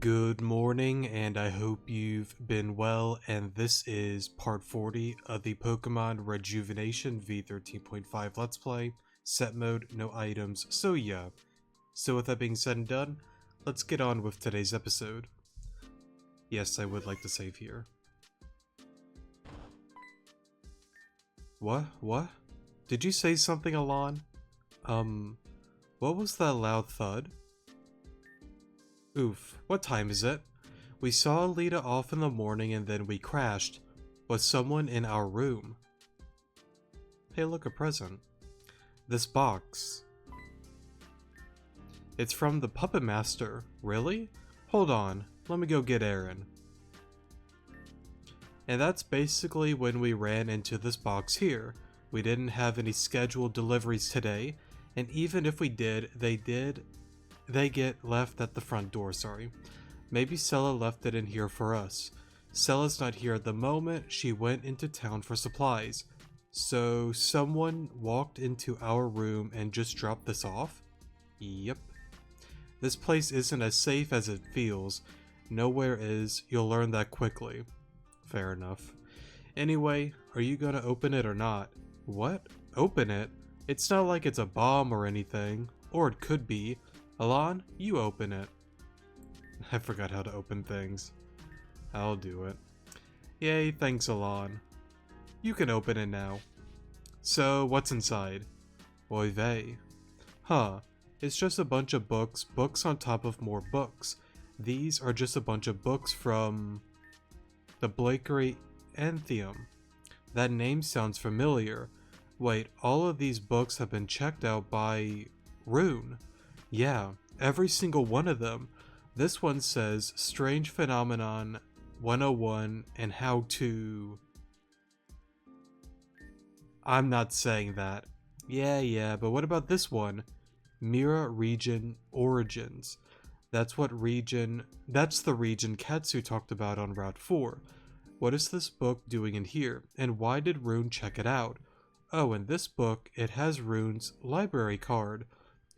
Good morning, and I hope you've been well, and this is part 40 of the Pokemon Rejuvenation V13.5 Let's Play, set mode, no items, so yeah. So with that being said and done, let's get on with today's episode. Yes, I would like to save here. What? Did you say something, Alon? What was that loud thud? Oof, what time is it? We saw Alita off in the morning and then we crashed. Was someone in our room? Hey, look, a present. This box. It's from the Puppet Master. Really? Hold on, let me go get Aaron. And that's basically when we ran into this box here. We didn't have any scheduled deliveries today, and even if we did, they get left at the front door, sorry. Maybe Sella left it in here for us. Sella's not here at the moment, she went into town for supplies. So someone walked into our room and just dropped this off? Yep. This place isn't as safe as it feels. Nowhere is, you'll learn that quickly. Fair enough. Anyway, are you gonna open it or not? What? Open it? It's not like it's a bomb or anything. Or it could be. Alon, you open it. I forgot how to open things. I'll do it. Yay, thanks Alon. You can open it now. So, what's inside? Oy vey. Huh, it's just a bunch of books on top of more books. These are just a bunch of books from the Blakery Anthium. That name sounds familiar. Wait, all of these books have been checked out by Rune. Yeah, every single one of them. This one says Strange Phenomenon 101 and how to... I'm not saying that. Yeah, but what about this one? Mira Region Origins. That's the region Katsu talked about on Route 4. What is this book doing in here? And why did Rune check it out? Oh, in this book, it has Rune's library card.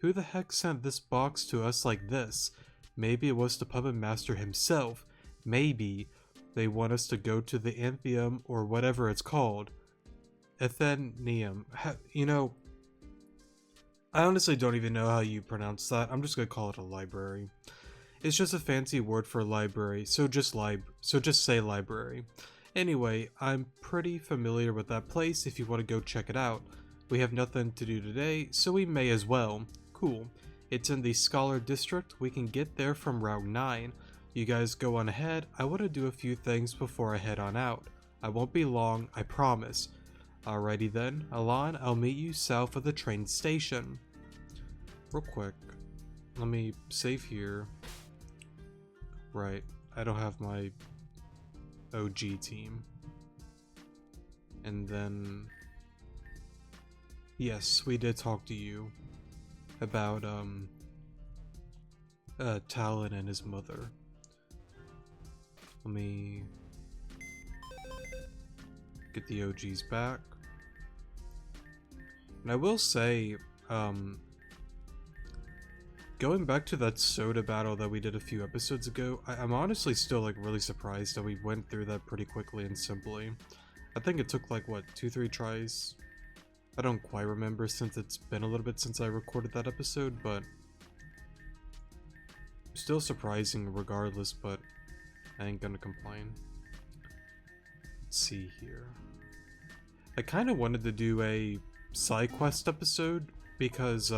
Who the heck sent this box to us like this? Maybe it was the Puppet Master himself. Maybe they want us to go to the Anthium or whatever it's called. Athenium. I honestly don't even know how you pronounce that. I'm just gonna call it a library. It's just a fancy word for library, so just say library. Anyway, I'm pretty familiar with that place if you want to go check it out. We have nothing to do today, so we may as well. Cool. It's in the Scholar District. We can get there from Route 9. You guys go on ahead. I want to do a few things before I head on out. I won't be long, I promise. Alrighty then, Alon, I'll meet you south of the train station. Real quick, let me save here. Right, I don't have my OG team. And then... yes, we did talk to you about, Talon and his mother. Let me get the OGs back. And I will say, going back to that soda battle that we did a few episodes ago, I'm honestly still, like, really surprised that we went through that pretty quickly and simply. I think it took, like, what, 2-3 tries? I don't quite remember since it's been a little bit since I recorded that episode, but still surprising regardless, but I ain't gonna complain. Let's see here. I kind of wanted to do a side quest episode because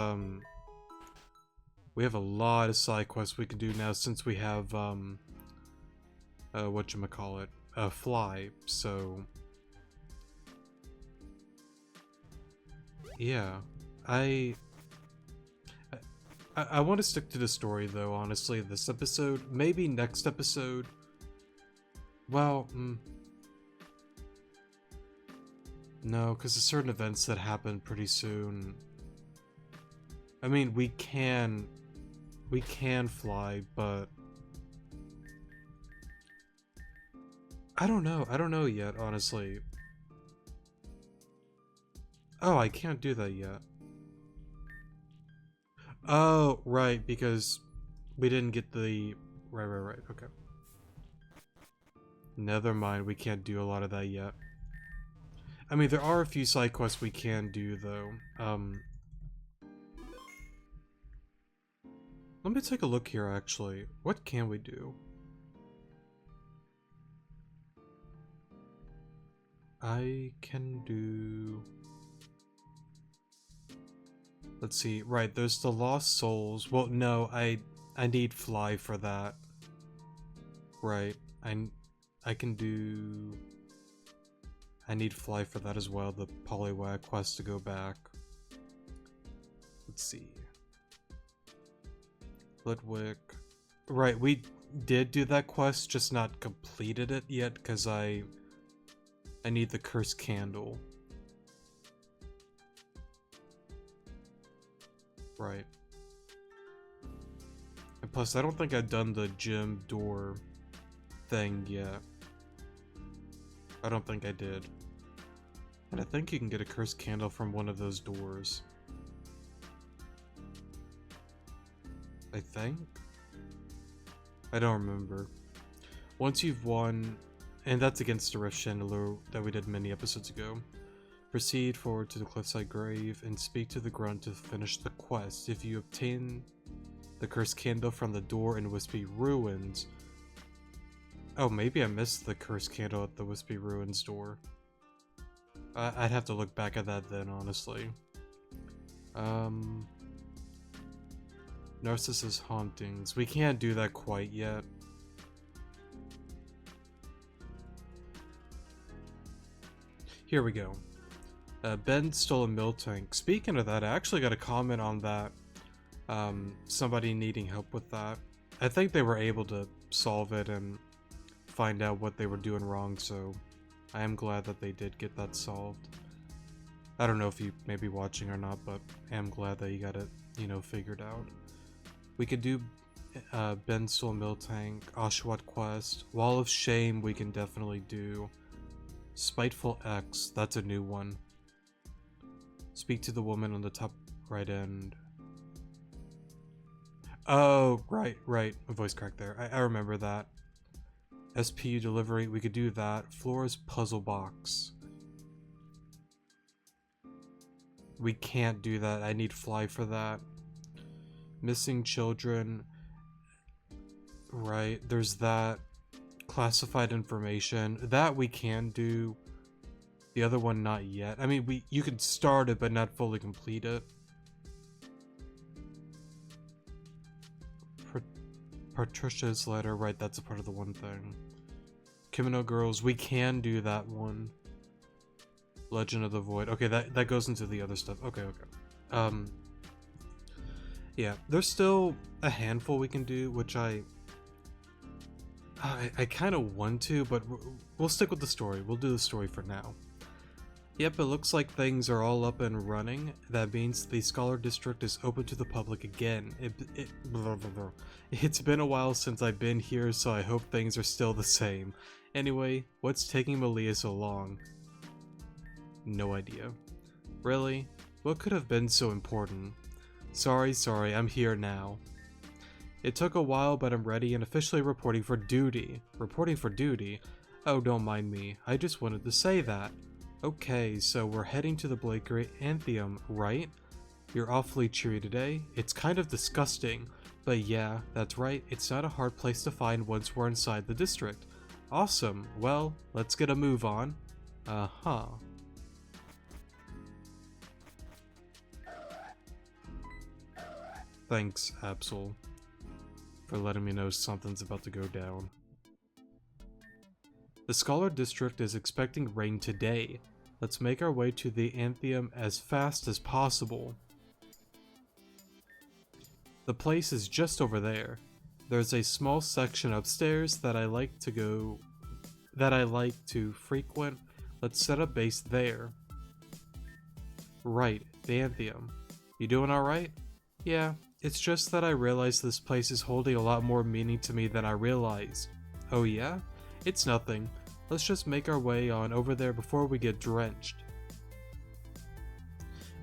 we have a lot of side quests we can do now since we have whatchamacallit, Fly, so yeah, I want to stick to the story though, honestly, this episode. Maybe next episode. Well, no, because there's certain events that happen pretty soon. I mean, we can fly, but I don't know yet, honestly. Oh, I can't do that yet. Oh, right, because we didn't get the Right. Okay. Never mind, we can't do a lot of that yet. I mean, there are a few side quests we can do, though. Let me take a look here, actually. What can we do? I can do... Let's see. Right, there's the Lost Souls. Well, no, I need Fly for that. Right. I can do... I need Fly for that as well, the Poliwag quest to go back. Let's see. Ludwig. Right, we did do that quest, just not completed it yet, because I need the Cursed Candle. Right. And plus, I don't think I've done the gym door thing yet. I don't think I did. And I think you can get a Cursed Candle from one of those doors. I think? I don't remember. Once you've won, and that's against the Rift Chandelier that we did many episodes ago, proceed forward to the Cliffside Grave and speak to the Grunt to finish the quest. If you obtain the Cursed Candle from the door in Wispy Ruins... Oh, maybe I missed the Cursed Candle at the Wispy Ruins door. I'd have to look back at that then, honestly. Narcissus Hauntings. We can't do that quite yet. Here we go. Ben stole a mill tank. Speaking of that, I actually got a comment on that. Somebody needing help with that. I think they were able to solve it and find out what they were doing wrong, so I am glad that they did get that solved. I don't know if you may be watching or not, but I am glad that you got it, you know, figured out. We could do Ben stole a mill tank, Oshawott quest, Wall of Shame we can definitely do. Spiteful X, that's a new one. Speak to the woman on the top right end. Oh, right. A voice crack there. I remember that. SPU delivery, we could do that. Flora's puzzle box. We can't do that. I need Fly for that. Missing children. Right, there's that. Classified information. That we can do. The other one not yet. I mean, you could start it but not fully complete it. Patricia's letter, right, that's a part of the one thing. Kimono Girls, we can do that one. Legend of the Void. Okay, that goes into the other stuff. Okay. Yeah, there's still a handful we can do, which I kind of want to, but we'll stick with the story. We'll do the story for now. Yep, it looks like things are all up and running. That means the Scholar District is open to the public again. It's been a while since I've been here, so I hope things are still the same. Anyway, what's taking Malia so long? No idea. Really? What could have been so important? Sorry, I'm here now. It took a while, but I'm ready and officially reporting for duty. Reporting for duty? Oh, don't mind me. I just wanted to say that. Okay, so we're heading to the Blakery Anthium, right? You're awfully cheery today. It's kind of disgusting. But yeah, that's right. It's not a hard place to find once we're inside the district. Awesome. Well, let's get a move on. Uh-huh. Thanks, Absol, for letting me know something's about to go down. The Scholar District is expecting rain today. Let's make our way to the Anthium as fast as possible. The place is just over there. There's a small section upstairs that I like to frequent. Let's set up base there. Right, the Anthium. You doing alright? Yeah, it's just that I realize this place is holding a lot more meaning to me than I realized. Oh yeah? It's nothing. Let's just make our way on over there before we get drenched.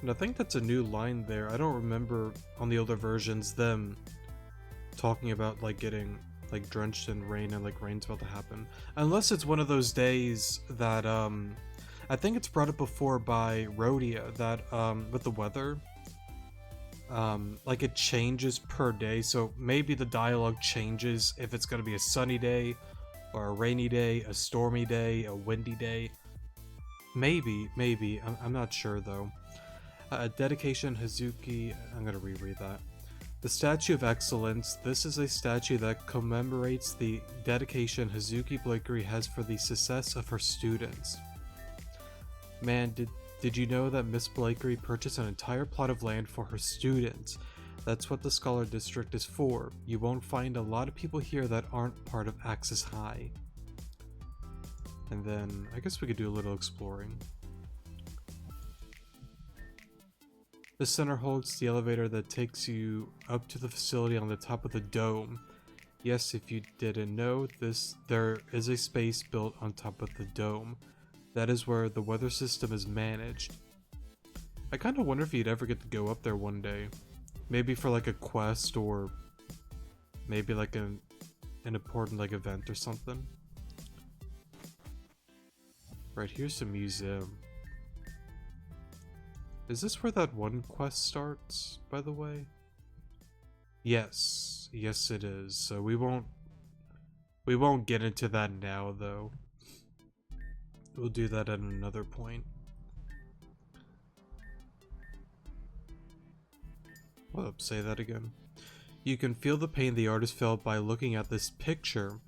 And I think that's a new line there. I don't remember on the older versions them talking about like getting like drenched in rain and like rain's about to happen. Unless it's one of those days that I think it's brought up before by Rhodia that with the weather, like it changes per day, so maybe the dialogue changes if it's going to be a sunny day or a rainy day, a stormy day, a windy day. Maybe I'm not sure though. Dedication Hazuki, I'm going to reread that. The Statue of Excellence. This is a statue that commemorates the dedication Hazuki Blakely has for the success of her students. Man, did you know that Miss Blakely purchased an entire plot of land for her students? That's what the Scholar District is for. You won't find a lot of people here that aren't part of Axis High. And then, I guess we could do a little exploring. The center holds the elevator that takes you up to the facility on the top of the dome. Yes, if you didn't know this, there is a space built on top of the dome. That is where the weather system is managed. I kind of wonder if you'd ever get to go up there one day. Maybe for like a quest, or maybe like an important like event or something. Right, here's the museum. Is this where that one quest starts, by the way? Yes it is. So we won't get into that now though. We'll do that at another point. Whoop, say that again. You can feel the pain the artist felt by looking at this picture.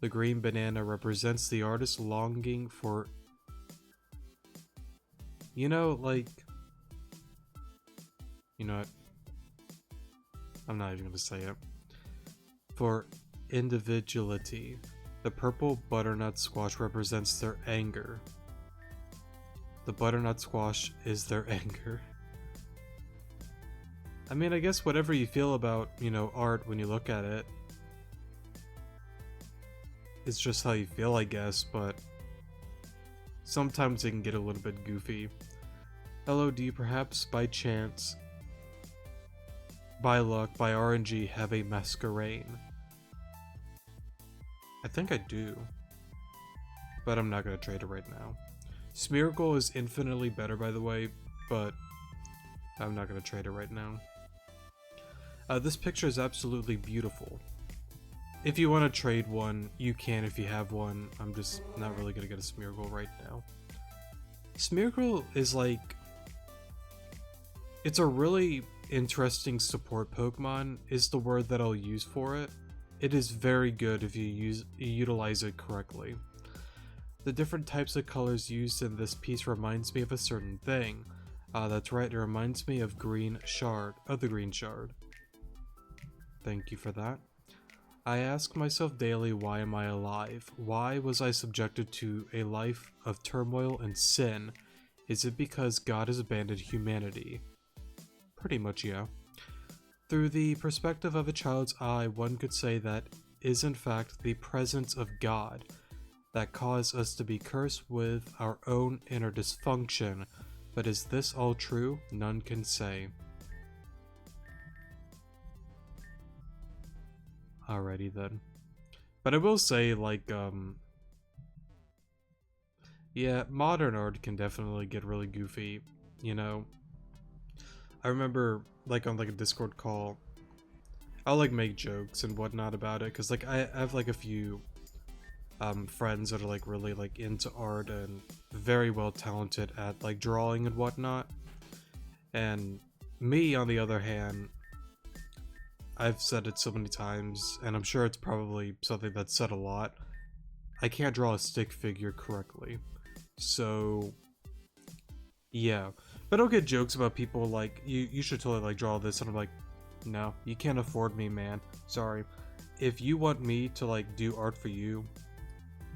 The green banana represents the artist's longing for, you know, like, you know what? I'm not even gonna say it. For individuality. The purple butternut squash represents their anger. The butternut squash is their anger. I mean, I guess whatever you feel about, you know, art when you look at it, it's just how you feel, I guess, but sometimes it can get a little bit goofy. Hello, do you perhaps by chance, by luck, by RNG, have a masquerade? I think I do, but I'm not going to trade it right now. Smeargle is infinitely better, by the way, but I'm not going to trade it right now. This picture is absolutely beautiful. If you want to trade one, you can if you have one. I'm just not really going to get a Smeargle right now. Smeargle is like, it's a really interesting support Pokemon is the word that I'll use for it. It is very good if you utilize it correctly. The different types of colors used in this piece reminds me of a certain thing. That's right, it reminds me of the green shard. Thank you for that. I ask myself daily, why am I alive? Why was I subjected to a life of turmoil and sin? Is it because God has abandoned humanity? Pretty much, yeah. Through the perspective of a child's eye, one could say that is in fact the presence of God that caused us to be cursed with our own inner dysfunction. But is this all true? None can say. Alrighty then. But I will say, like, yeah, modern art can definitely get really goofy, you know? I remember, like, on, like, a Discord call, I'll, like, make jokes and whatnot about it, because, like, I have, like, a few, friends that are, like, really, like, into art and very well talented at, like, drawing and whatnot. And me, on the other hand, I've said it so many times, and I'm sure it's probably something that's said a lot. I can't draw a stick figure correctly. So, yeah. But I'll get jokes about people like, you should totally like draw this, and I'm like, no, you can't afford me, man. Sorry. If you want me to like do art for you,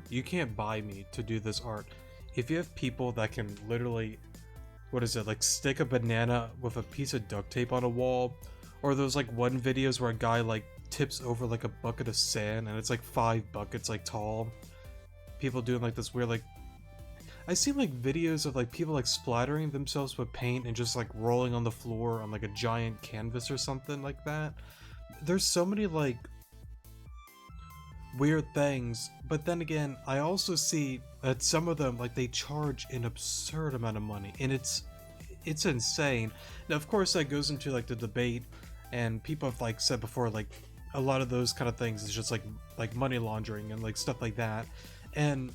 you can't buy me to do this art. If you have people that can literally, what is it, like stick a banana with a piece of duct tape on a wall, or those like one videos where a guy like tips over like a bucket of sand and it's like 5 buckets like tall. People doing like this weird like, I see like videos of like people like splattering themselves with paint and just like rolling on the floor on like a giant canvas or something like that. There's so many like weird things, but then again, I also see that some of them, like, they charge an absurd amount of money, and it's insane. Now, of course, that goes into like the debate, and people have like said before, like a lot of those kind of things is just like money laundering and like stuff like that. And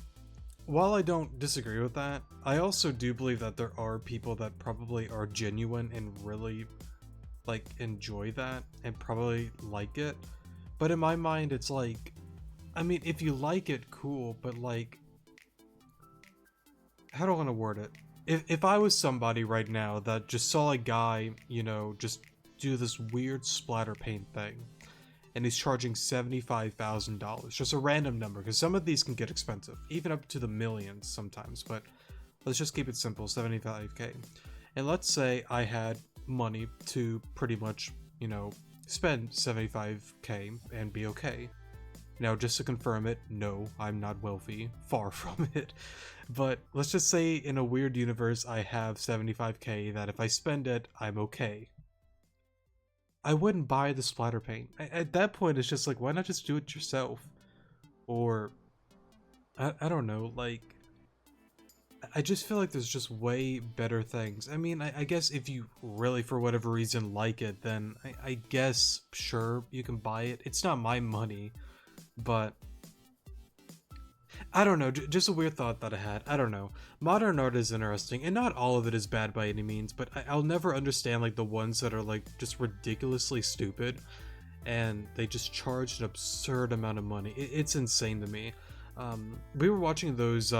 while I don't disagree with that, I also do believe that there are people that probably are genuine and really like enjoy that and probably like it. But in my mind, it's like, I mean, if you like it, cool, but like, how do I want to word it? If I was somebody right now that just saw a guy, you know, just do this weird splatter paint thing, and he's charging $75,000, just a random number, because some of these can get expensive, even up to the millions sometimes, but let's just keep it simple, 75K. And let's say I had money to pretty much, you know, spend 75K and be okay. Now, just to confirm it, no, I'm not wealthy, far from it. But let's just say in a weird universe I have 75K that if I spend it, I'm okay. I wouldn't buy the splatter paint. At that point, it's just like, why not just do it yourself? Or, I don't know, like, I just feel like there's just way better things. I mean, I guess if you really, for whatever reason, like it, then I guess, sure, you can buy it. It's not my money, but I don't know, just a weird thought that I had. I don't know. Modern art is interesting, and not all of it is bad by any means, but I'll never understand like the ones that are like just ridiculously stupid, and they just charge an absurd amount of money. It's insane to me. We were watching those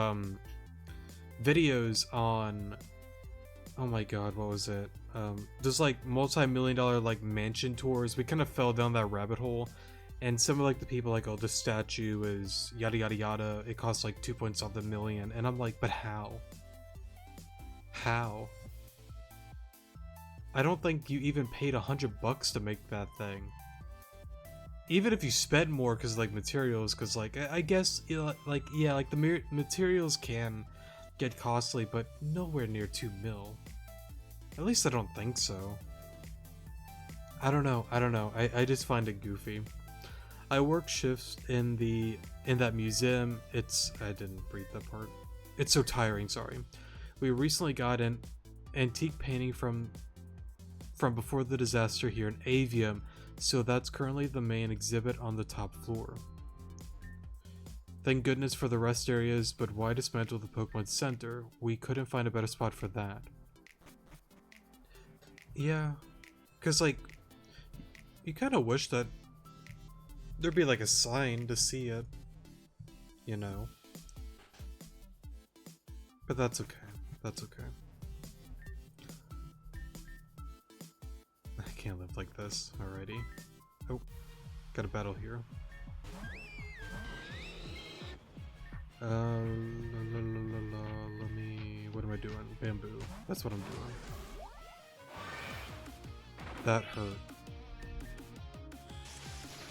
videos on, oh my god, what was it? There's like multi-million-dollar like mansion tours. We kind of fell down that rabbit hole. And some of like the people like, oh, this statue is yada yada yada, it costs like 2 point something million, and I'm like, but how? How? I don't think you even paid $100 to make that thing. Even if you spend more because like materials, because like I guess, you know, like, yeah, like the materials can get costly, but nowhere near 2 mil. At least I don't think so. I don't know. I just find it goofy. I work shifts in that museum. I didn't read that part. It's so tiring, sorry. We recently got an antique painting from before the disaster here in Avium, so that's currently the main exhibit on the top floor. Thank goodness for the rest areas, but why dismantle the Pokemon Center? We couldn't find a better spot for that. Yeah, because like, you kind of wish that there'd be like a sign to see it, you know. But that's okay. That's okay. I can't live like this already. Oh, got a battle here. Let me... What am I doing? Bamboo. That's what I'm doing. That hurt.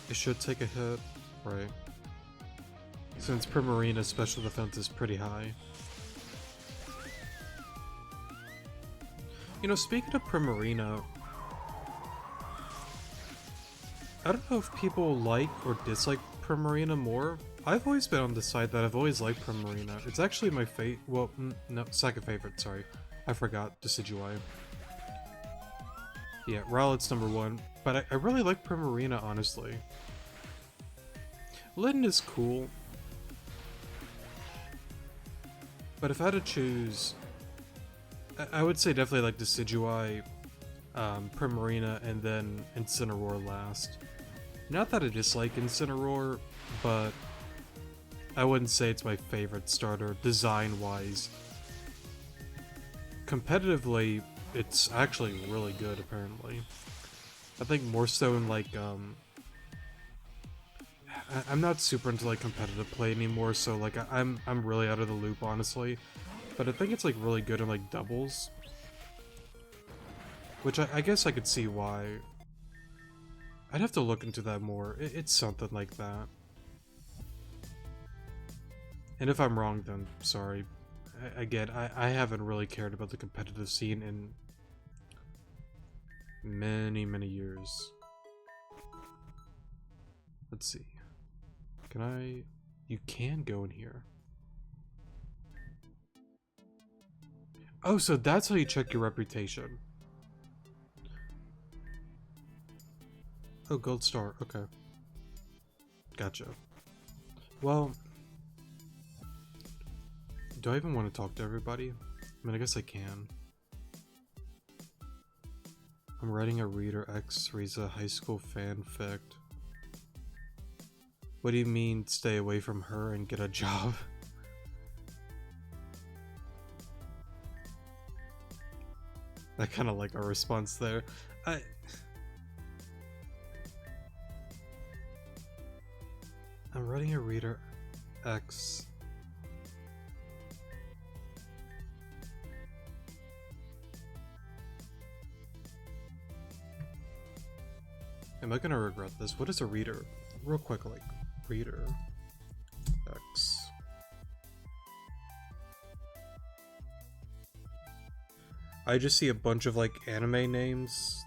It should take a hit, right? Since Primarina's special defense is pretty high. You know, speaking of Primarina, I don't know if people like or dislike Primarina more. I've always been on the side that I've always liked Primarina. It's actually my no, second favorite, sorry. I forgot Decidueye. Yeah, Rowlet's number 1, but I really like Primarina, honestly. Litten is cool, but if I had to choose, I would say definitely like Decidueye, Primarina, and then Incineroar last. Not that I dislike Incineroar, but I wouldn't say it's my favorite starter, design-wise. Competitively, it's actually really good, apparently. I think more so in like, I'm not super into like competitive play anymore, so like I'm really out of the loop, honestly. But I think it's like really good in like doubles, which I guess I could see why. I'd have to look into that more. It's something like that. And if I'm wrong, then sorry. Again, I haven't really cared about the competitive scene in many years. Let's see. Can I... You can go in here. Oh, so that's how you check your reputation. Oh, gold star. Okay. Gotcha. Well... Do I even want to talk to everybody? I mean, I guess I can. I'm writing a Reader X Riza high school fanfic. What do you mean, stay away from her and get a job? I kind of like our response there. I'm writing a Reader X. Am I gonna regret this? What is a reader? Real quick, like, Reader X. I just see a bunch of, like, anime names,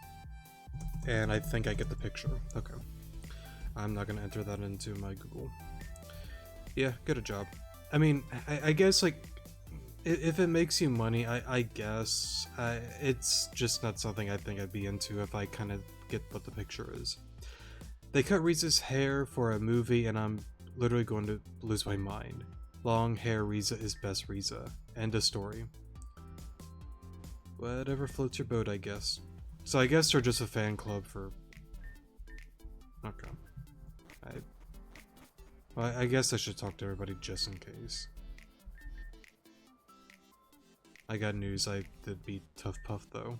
and I think I get the picture. Okay. I'm not gonna enter that into my Google. Yeah, get a job. I mean, I guess, like, if it makes you money, I guess. It's just not something I think I'd be into if I kind of get what the picture is. They cut Riza's hair for a movie and I'm literally going to lose my mind. Long hair Riza is best Riza. End of story. Whatever floats your boat, I guess. So I guess they're just a fan club for... Okay. I guess I should talk to everybody just in case. I got news, I did beat Tough Puff though.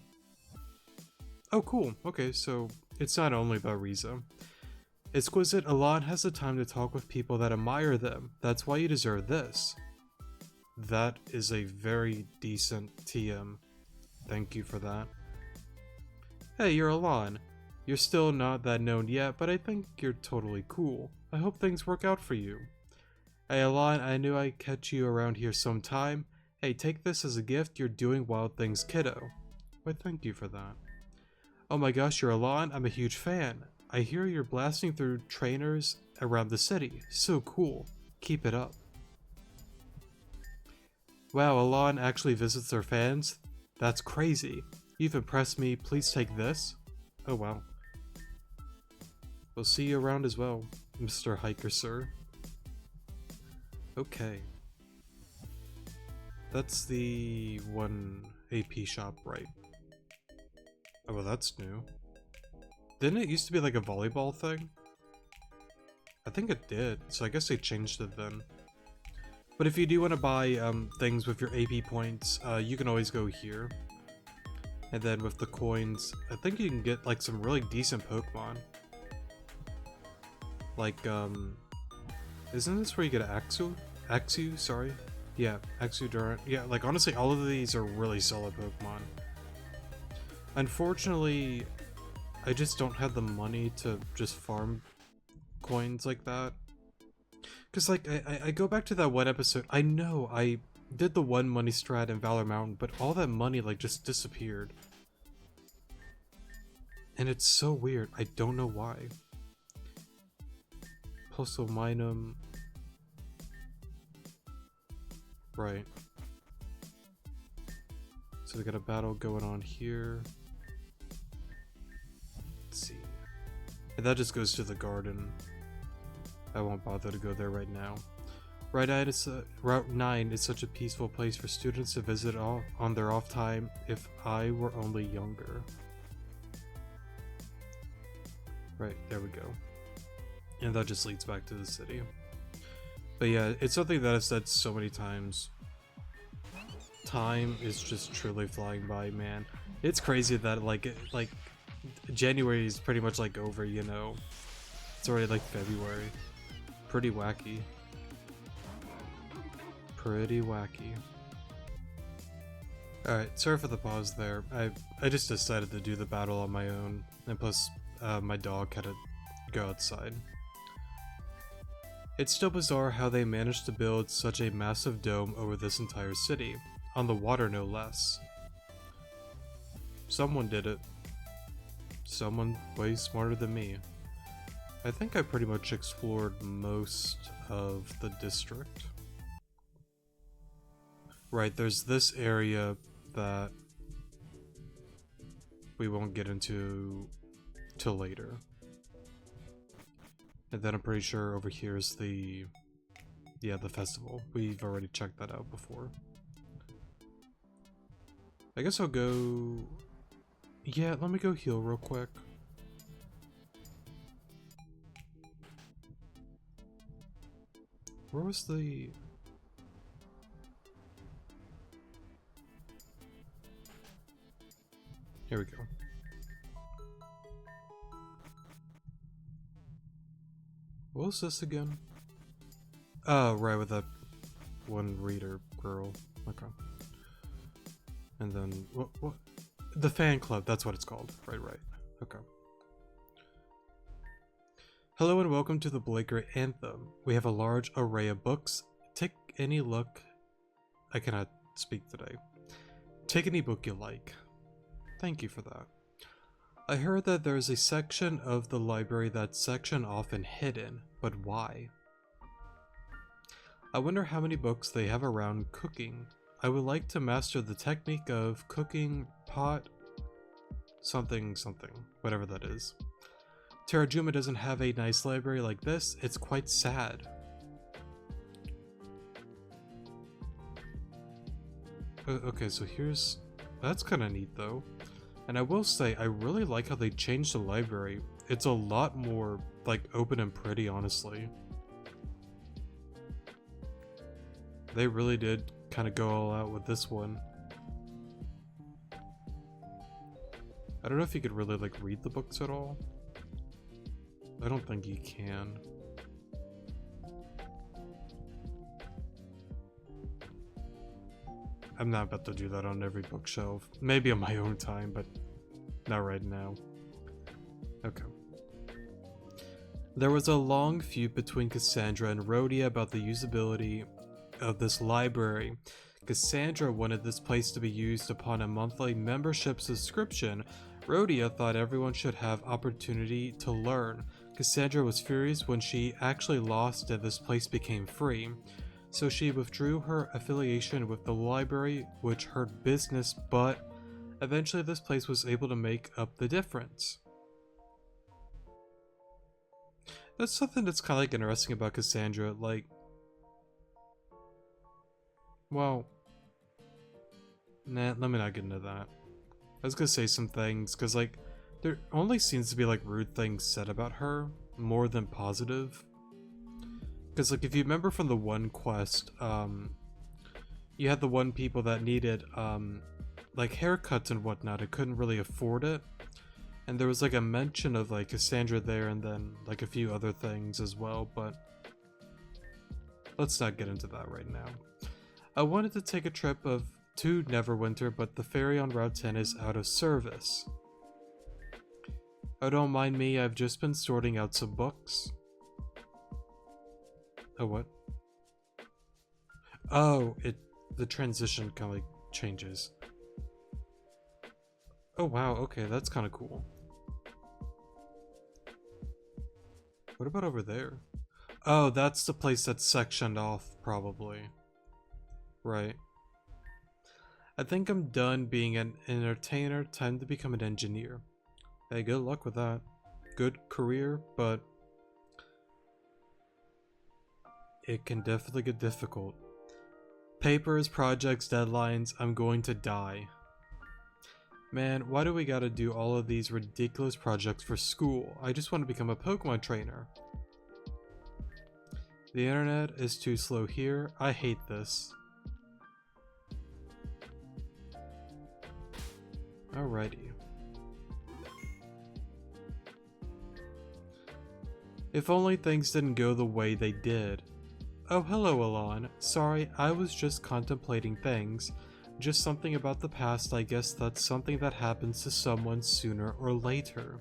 Oh cool, okay, so it's not only about Riza. Exquisite Alon has the time to talk with people that admire them. That's why you deserve this. That is a very decent TM. Thank you for that. Hey, you're Alon. You're still not that known yet, but I think you're totally cool. I hope things work out for you. Hey Alon, I knew I'd catch you around here sometime. Hey, take this as a gift. You're doing wild things, kiddo. Why, thank you for that. Oh my gosh, you're Alon? I'm a huge fan. I hear you're blasting through trainers around the city. So cool. Keep it up. Wow, Alon actually visits their fans? That's crazy. You've impressed me. Please take this. Oh wow. We'll see you around as well, Mr. Hiker Sir. Okay. That's the one AP shop, right? Oh, well, that's new. Didn't it used to be like a volleyball thing? I think it did, so I guess they changed it then. But if you do want to buy things with your AP points, you can always go here. And then with the coins, I think you can get like some really decent Pokemon. Like, isn't this where you get Axew? Axew, sorry. Yeah, Exudurant. Yeah, like honestly, all of these are really solid Pokemon. Unfortunately, I just don't have the money to just farm coins like that. Cause like, I go back to that one episode, I know I did the one money strat in Valor Mountain, but all that money like just disappeared. And it's so weird, I don't know why. Pulsominum. Right. So we got a battle going on here. Let's see. And that just goes to the garden. I won't bother to go there right now. Route 9 is such a peaceful place for students to visit on their off time. If I were only younger. Right, there we go. And that just leads back to the city. But yeah, it's something that I've said so many times. Time is just truly flying by, man. It's crazy that like January is pretty much like over, you know. It's already like February. Pretty wacky. Pretty wacky. Alright, sorry for the pause there. I just decided to do the battle on my own. And plus, my dog had to go outside. It's still bizarre how they managed to build such a massive dome over this entire city. On the water, no less. Someone did it. Someone way smarter than me. I think I pretty much explored most of the district. Right, there's this area that we won't get into till later. And then I'm pretty sure over here is the festival. We've already checked that out before. I guess I'll go... Yeah, let me go heal real quick. Where was the... Here we go. What was this again? Oh, right, with that one reader girl. Okay. And then, what? The fan club, that's what it's called. Right. Okay. Hello and welcome to the Blaker Anthem. We have a large array of books. Take any look. I cannot speak today. Take any book you like. Thank you for that. I heard that there is a section of the library that's section often hidden, but why? I wonder how many books they have around cooking. I would like to master the technique of cooking pot something, whatever that is. Terrajuma doesn't have a nice library like this. It's quite sad. Okay, so here's... That's kind of neat though. And I will say, I really like how they changed the library. It's a lot more, like, open and pretty, honestly. They really did kind of go all out with this one. I don't know if you could really, like, read the books at all. I don't think you can. I'm not about to do that on every bookshelf. Maybe on my own time, but not right now. Okay. There was a long feud between Cassandra and Rhodia about the usability of this library. Cassandra wanted this place to be used upon a monthly membership subscription. Rhodia thought everyone should have opportunity to learn. Cassandra was furious when she actually lost and this place became free. So she withdrew her affiliation with the library, which hurt business, but eventually this place was able to make up the difference. That's something that's kind of like interesting about Cassandra, like... Well... Nah, let me not get into that. I was gonna say some things, because like, there only seems to be like rude things said about her, more than positive. Because like if you remember from the one quest, you had the one people that needed like haircuts and whatnot and couldn't really afford it, and there was like a mention of like Cassandra there and then like a few other things as well, but let's not get into that right now. I wanted to take a trip to Neverwinter, but the ferry on Route 10 is out of service. Oh, don't mind me, I've just been sorting out some books. Oh, what? Oh, the transition kind of like changes. Oh wow, okay, that's kind of cool. What about over there? Oh, that's the place that's sectioned off, probably. Right. I think I'm done being an entertainer, time to become an engineer. Hey, good luck with that. Good career, but it can definitely get difficult. Papers, projects, deadlines, I'm going to die. Man, why do we gotta do all of these ridiculous projects for school? I just want to become a Pokemon trainer. The internet is too slow here. I hate this. Alrighty. If only things didn't go the way they did. Oh, hello, Alon. Sorry, I was just contemplating things. Just something about the past, I guess that's something that happens to someone sooner or later.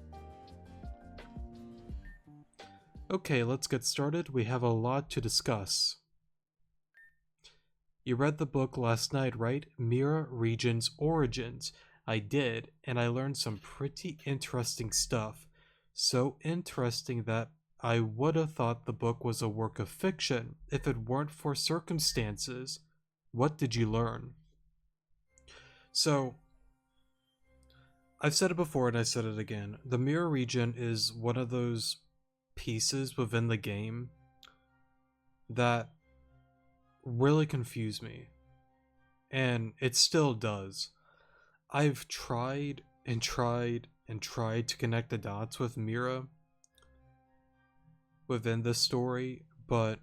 Okay, let's get started. We have a lot to discuss. You read the book last night, right? Mira Region's Origins. I did, and I learned some pretty interesting stuff. So interesting that I would have thought the book was a work of fiction if it weren't for circumstances. What did you learn? So, I've said it before and I said it again. The mirror region is one of those pieces within the game that really confuse me. And it still does. I've tried and tried and tried to connect the dots with Mira within this story, but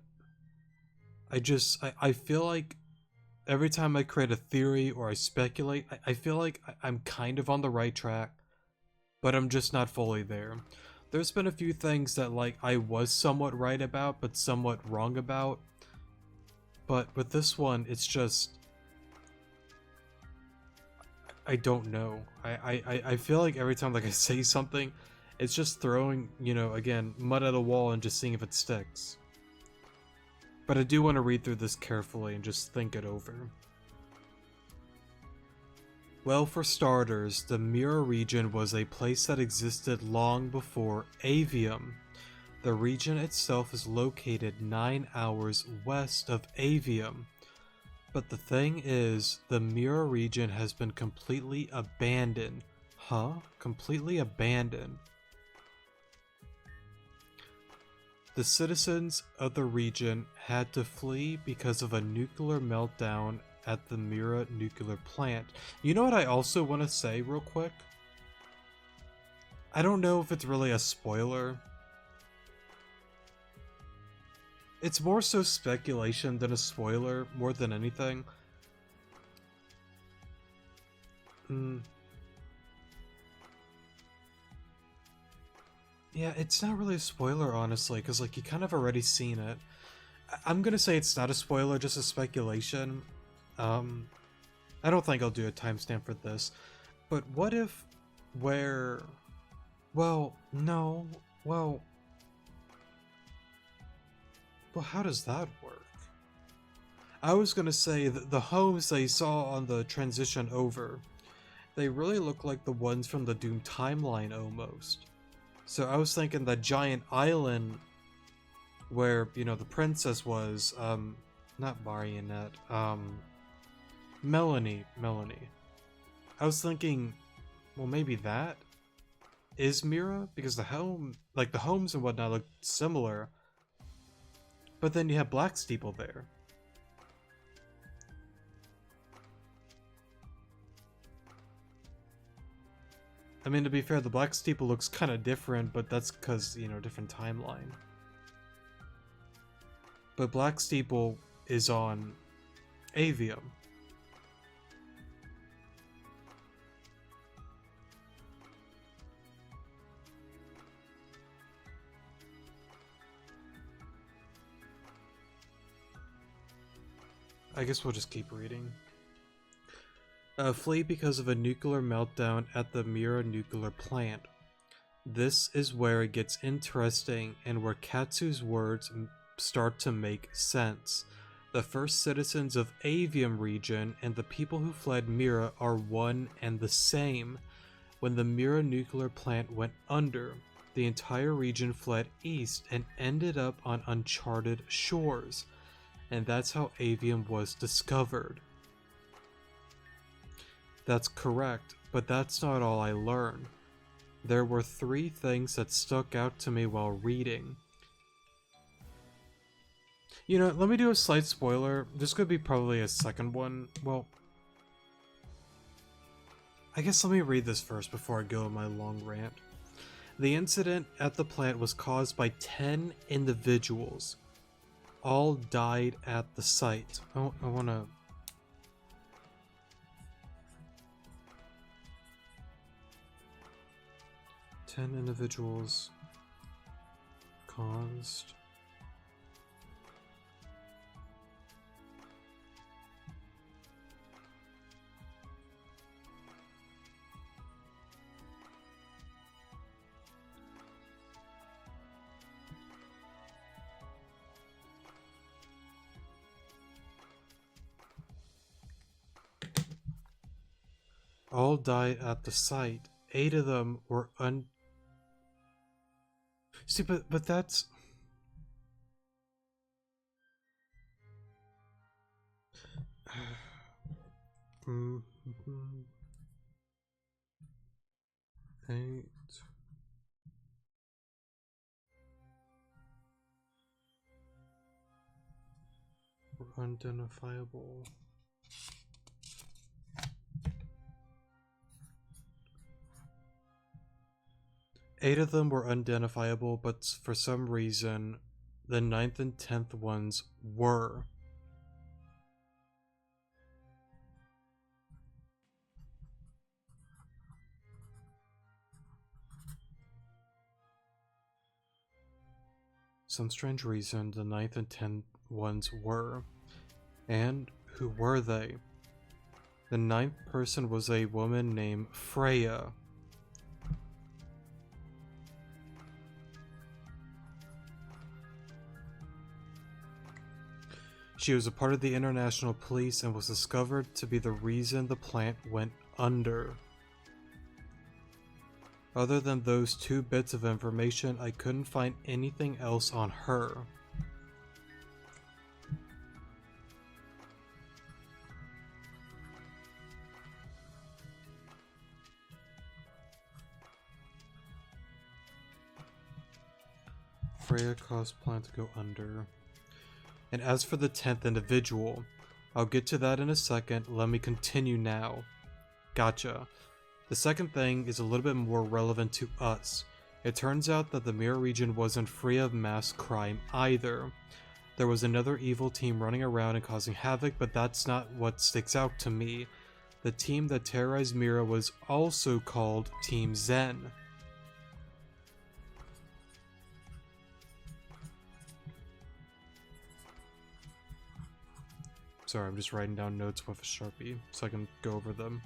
I feel like every time I create a theory or I speculate, I feel like I'm kind of on the right track, but I'm just not fully there. There's been a few things that like I was somewhat right about, but somewhat wrong about. But with this one, it's just I don't know. I feel like every time like I say something, it's just throwing, again, mud at a wall and just seeing if it sticks. But I do want to read through this carefully and just think it over. Well, for starters, the Mirror region was a place that existed long before Avium. The region itself is located 9 hours west of Avium. But the thing is, the Mirror region has been completely abandoned. Huh? Completely abandoned. The citizens of the region had to flee because of a nuclear meltdown at the Mira nuclear plant. You know what I also want to say real quick? I don't know if it's really a spoiler. It's more so speculation than a spoiler, more than anything. Yeah, it's not really a spoiler, honestly, because like you kind of already seen it. I'm gonna say it's not a spoiler, just a speculation. I don't think I'll do a timestamp for this, but what if where... Well, no, well, how does that work? I was gonna say that the homes they saw on the transition over, they really look like the ones from the Doom timeline almost. So I was thinking that giant island where, the princess was, not Marionette, Melanie. I was thinking, well, maybe that is Mira, because the homes and whatnot look similar, but then you have Black Steeple there. I mean, to be fair, the Black Steeple looks kind of different, but that's because, different timeline. But Black Steeple is on Avium. I guess we'll just keep reading. Flee because of a nuclear meltdown at the Mira nuclear plant. This is where it gets interesting and where Katsu's words start to make sense. The first citizens of Avium region and the people who fled Mira are one and the same. When the Mira nuclear plant went under, the entire region fled east and ended up on uncharted shores. And that's how Avium was discovered. That's correct, but that's not all I learned. There were 3 things that stuck out to me while reading. Let me do a slight spoiler. This could be probably a second one. Well, I guess let me read this first before I go on my long rant. The incident at the plant was caused by 10 individuals. All died at the site. I wanna... Ten individuals caused. All died at the site. 8 of them were See, but that's... Eight. Unidentifiable. Eight of them were unidentifiable, but for some reason, the 9th and 10th ones were. Some strange reason, the 9th and 10th ones were. And who were they? The 9th person was a woman named Freya. She was a part of the international police and was discovered to be the reason the plant went under. Other than those 2 bits of information, I couldn't find anything else on her. Freya caused plant to go under. And as for the 10th individual, I'll get to that in a second, let me continue now. Gotcha. The second thing is a little bit more relevant to us. It turns out that the Mirror region wasn't free of mass crime either. There was another evil team running around and causing havoc, but that's not what sticks out to me. The team that terrorized Mira was also called Team Zen. Sorry, I'm just writing down notes with a Sharpie so I can go over them.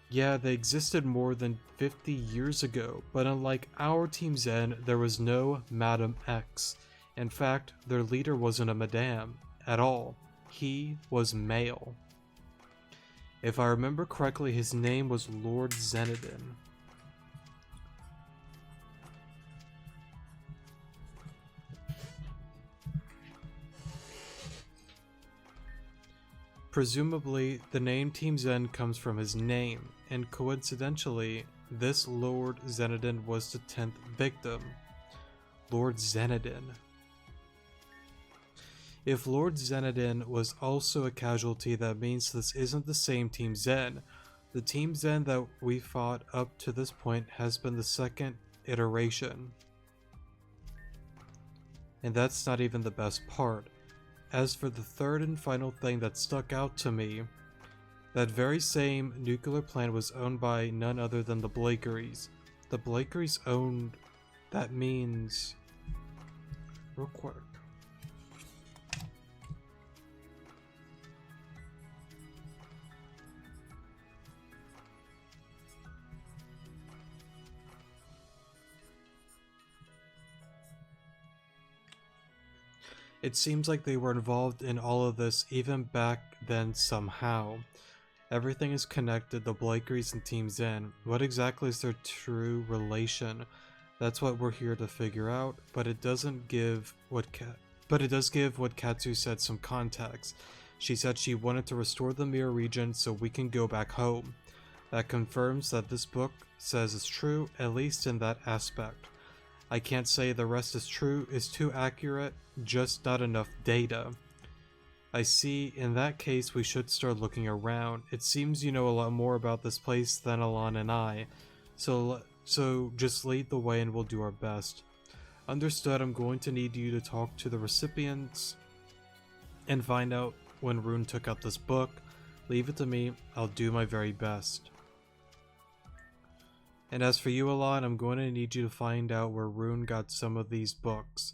Yeah, they existed more than 50 years ago, but unlike our Team Zen, there was no Madam X. In fact, their leader wasn't a madame at all. He was male. If I remember correctly, his name was Lord Zenodin. Presumably, the name Team Zen comes from his name, and coincidentally, this Lord Zenodin was the 10th victim. Lord Zenodin. If Lord Zenodin was also a casualty, that means this isn't the same Team Zen. The Team Zen that we fought up to this point has been the second iteration. And that's not even the best part. As for the third and final thing that stuck out to me, that very same nuclear plant was owned by none other than the Blakeries. The Blakeries owned... that means... real quick. It seems like they were involved in all of this even back then somehow. Everything is connected, the Blakeries and Team Zen. What exactly is their true relation? That's what we're here to figure out, but it doesn't give what it does give what Katsu said some context. She said she wanted to restore the Mirror region so we can go back home. That confirms that this book says it's true, at least in that aspect. I can't say the rest is true, is too accurate, just not enough data. I see, in that case we should start looking around. It seems you know a lot more about this place than Alon and I, so just lead the way and we'll do our best. Understood, I'm going to need you to talk to the recipients and find out when Rune took out this book. Leave it to me, I'll do my very best. And as for you, Alon, I'm going to need you to find out where Rune got some of these books.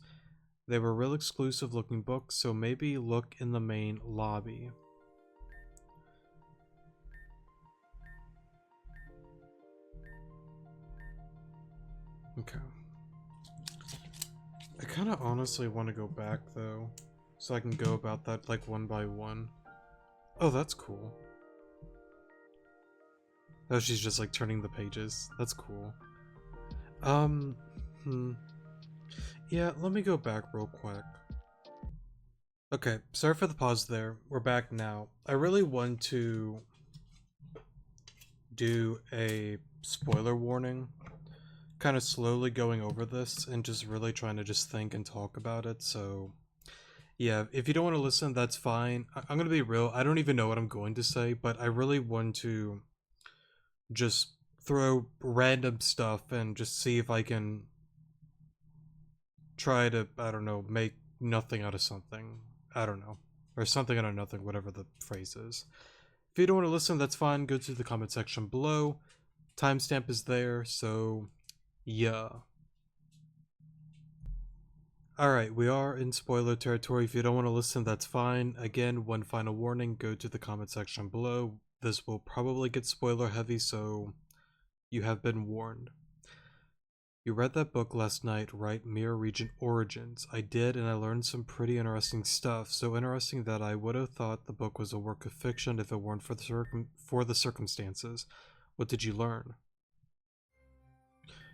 They were real exclusive looking books, so maybe look in the main lobby. Okay. I kind of honestly want to go back though, so I can go about that like one by one. Oh, that's cool. Oh, she's just like turning the pages. That's cool. Yeah, let me go back real quick. Okay, sorry for the pause there. We're back now. I really want to do a spoiler warning, kind of slowly going over this and just really trying to just think and talk about it. So, yeah, if you don't want to listen, that's fine. I'm going to be real. I don't even know what I'm going to say, but I really want to just throw random stuff and just see if I can try to, I don't know, make nothing out of something. I don't know. Or something out of nothing, whatever the phrase is. If you don't want to listen, that's fine. Go to the comment section below. Timestamp is there, so yeah. Alright, we are in spoiler territory. If you don't want to listen, that's fine. Again, one final warning, go to the comment section below. This will probably get spoiler heavy, so you have been warned. You read that book last night, right? Mirror Region Origins. I did, and I learned some pretty interesting stuff. So interesting that I would have thought the book was a work of fiction if it weren't for the circumstances. What did you learn?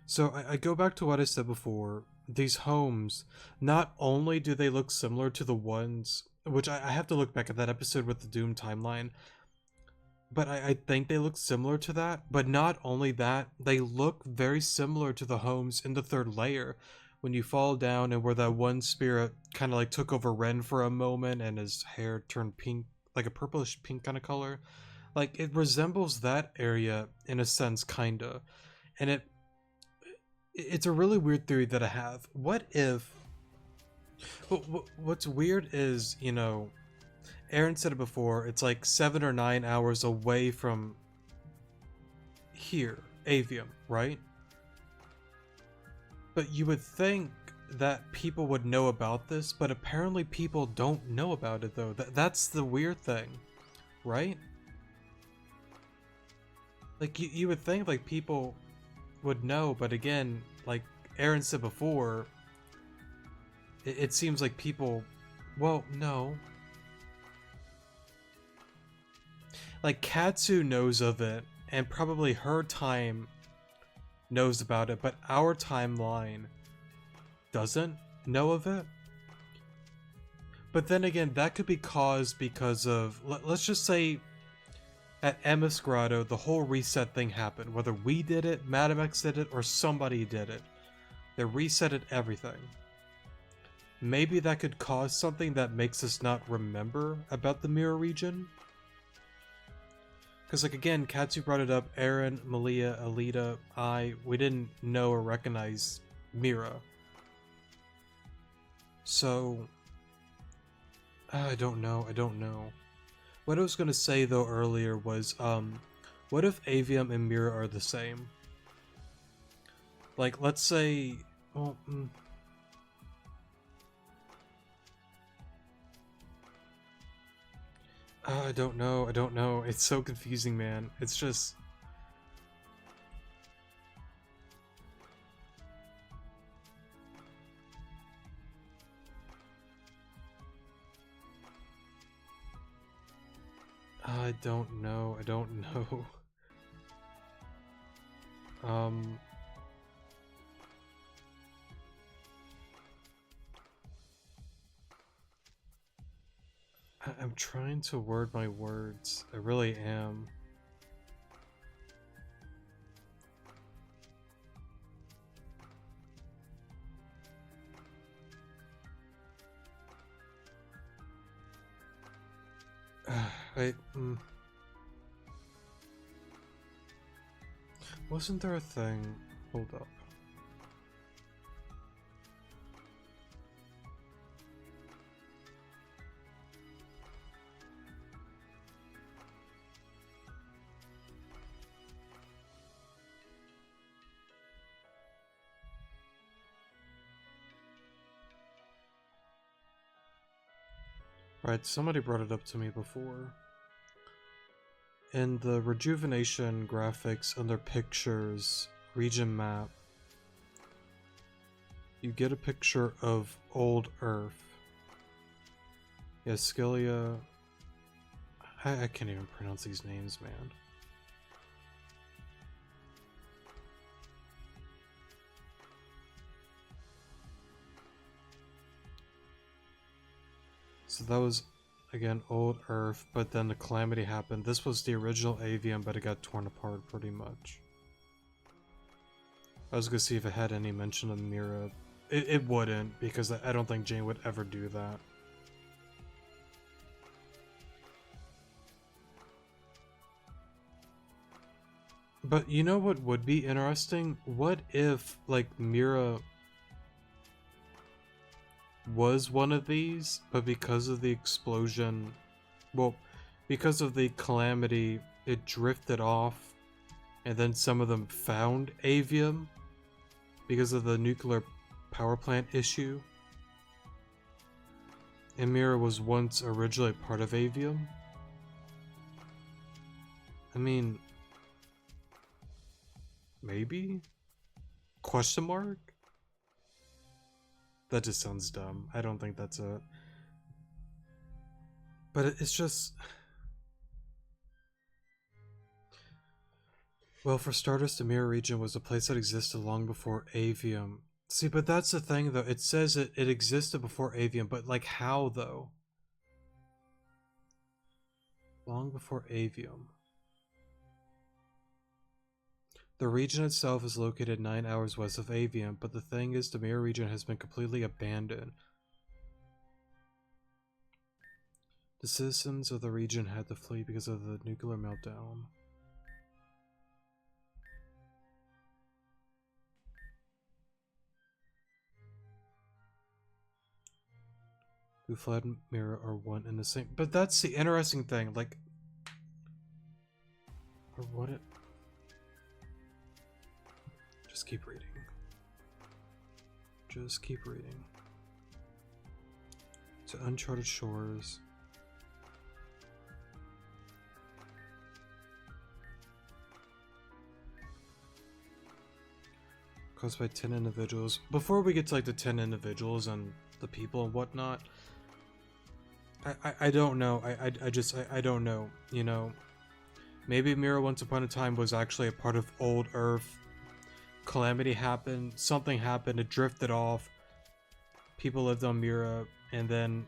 So I go back to what I said before. These homes, not only do they look similar to the ones, which I have to look back at that episode with the Doom timeline, but I think they look similar to that. But not only that, they look very similar to the homes in the third layer. When you fall down and where that one spirit kind of like took over Ren for a moment and his hair turned pink, like a purplish pink kind of color. Like, it resembles that area in a sense, kinda. And it's a really weird theory that I have. What if... What's weird is, you know, Aaron said it before, it's like 7 or 9 hours away from here, Avium, right? But you would think that people would know about this, but apparently people don't know about it though. That's the weird thing, right? Like, you would think like people would know, but again, like Aaron said before, it seems like people, well, no. Like, Katsu knows of it, and probably her time knows about it, but our timeline doesn't know of it. But then again, that could be caused because of, let's just say, at Emma's Grotto, the whole reset thing happened. Whether we did it, Madam X did it, or somebody did it. They resetted everything. Maybe that could cause something that makes us not remember about the mirror region. Because, like, again, Katsu brought it up, Aaron, Malia, Alita, we didn't know or recognize Mira. So, I don't know. What I was going to say, though, earlier was, what if Avium and Mira are the same? Like, let's say, well, I don't know. It's so confusing, man. It's just... I don't know. I'm trying to word my words. I really am. Wait, wasn't there a thing? Hold up. Right, somebody brought it up to me before. In the Rejuvenation graphics under pictures, region map, you get a picture of old Earth. Yeah, Scylla. I can't even pronounce these names, man. So that was, again, old Earth, but then the calamity happened. This was the original avium, but it got torn apart pretty much. I was gonna see if it had any mention of Mira. It wouldn't, because I don't think Jane would ever do that. But you know what would be interesting? What if, like, Mira was one of these, but because of the explosion, well, because of the calamity, it drifted off, and then some of them found avium because of the nuclear power plant issue. And Mira was once originally part of avium. I mean, maybe? Question mark? That just sounds dumb. I don't think that's it. But it's just... Well, for starters, the Mirror region was a place that existed long before avium. See, but that's the thing, though. It says it existed before avium, but, like, how, though? Long before avium. The region itself is located 9 hours west of avium, but the thing is, the Mirror region has been completely abandoned. The citizens of the region had to flee because of the nuclear meltdown. Who fled Mirror are one and the same. But that's the interesting thing, like... Or what it... Just keep reading. Just keep reading. To uncharted shores. Caused by 10 individuals. Before we get to, like, the 10 individuals and the people and whatnot, I don't know. I don't know, you know. Maybe Mira once upon a time was actually a part of old Earth. Calamity happened, something happened, it drifted off. People lived on Mira, and then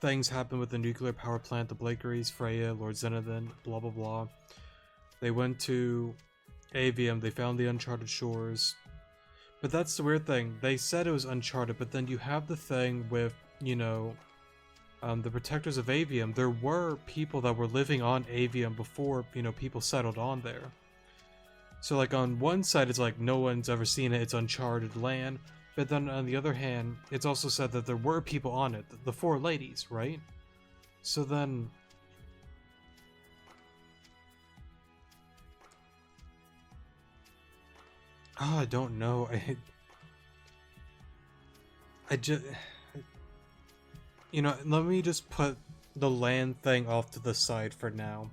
things happened with the nuclear power plant, the Blakeries, Freya, Lord Zenithan, blah blah blah. They went to avium, they found the uncharted shores. But that's the weird thing. They said it was uncharted, but then you have the thing with, you know, the protectors of avium. There were people that were living on avium before, you know, people settled on there. So, like, on one side, it's like no one's ever seen it, it's uncharted land. But then on the other hand, it's also said that there were people on it, the four ladies, right? So then... Oh, I don't know. I just... You know, let me just put the land thing off to the side for now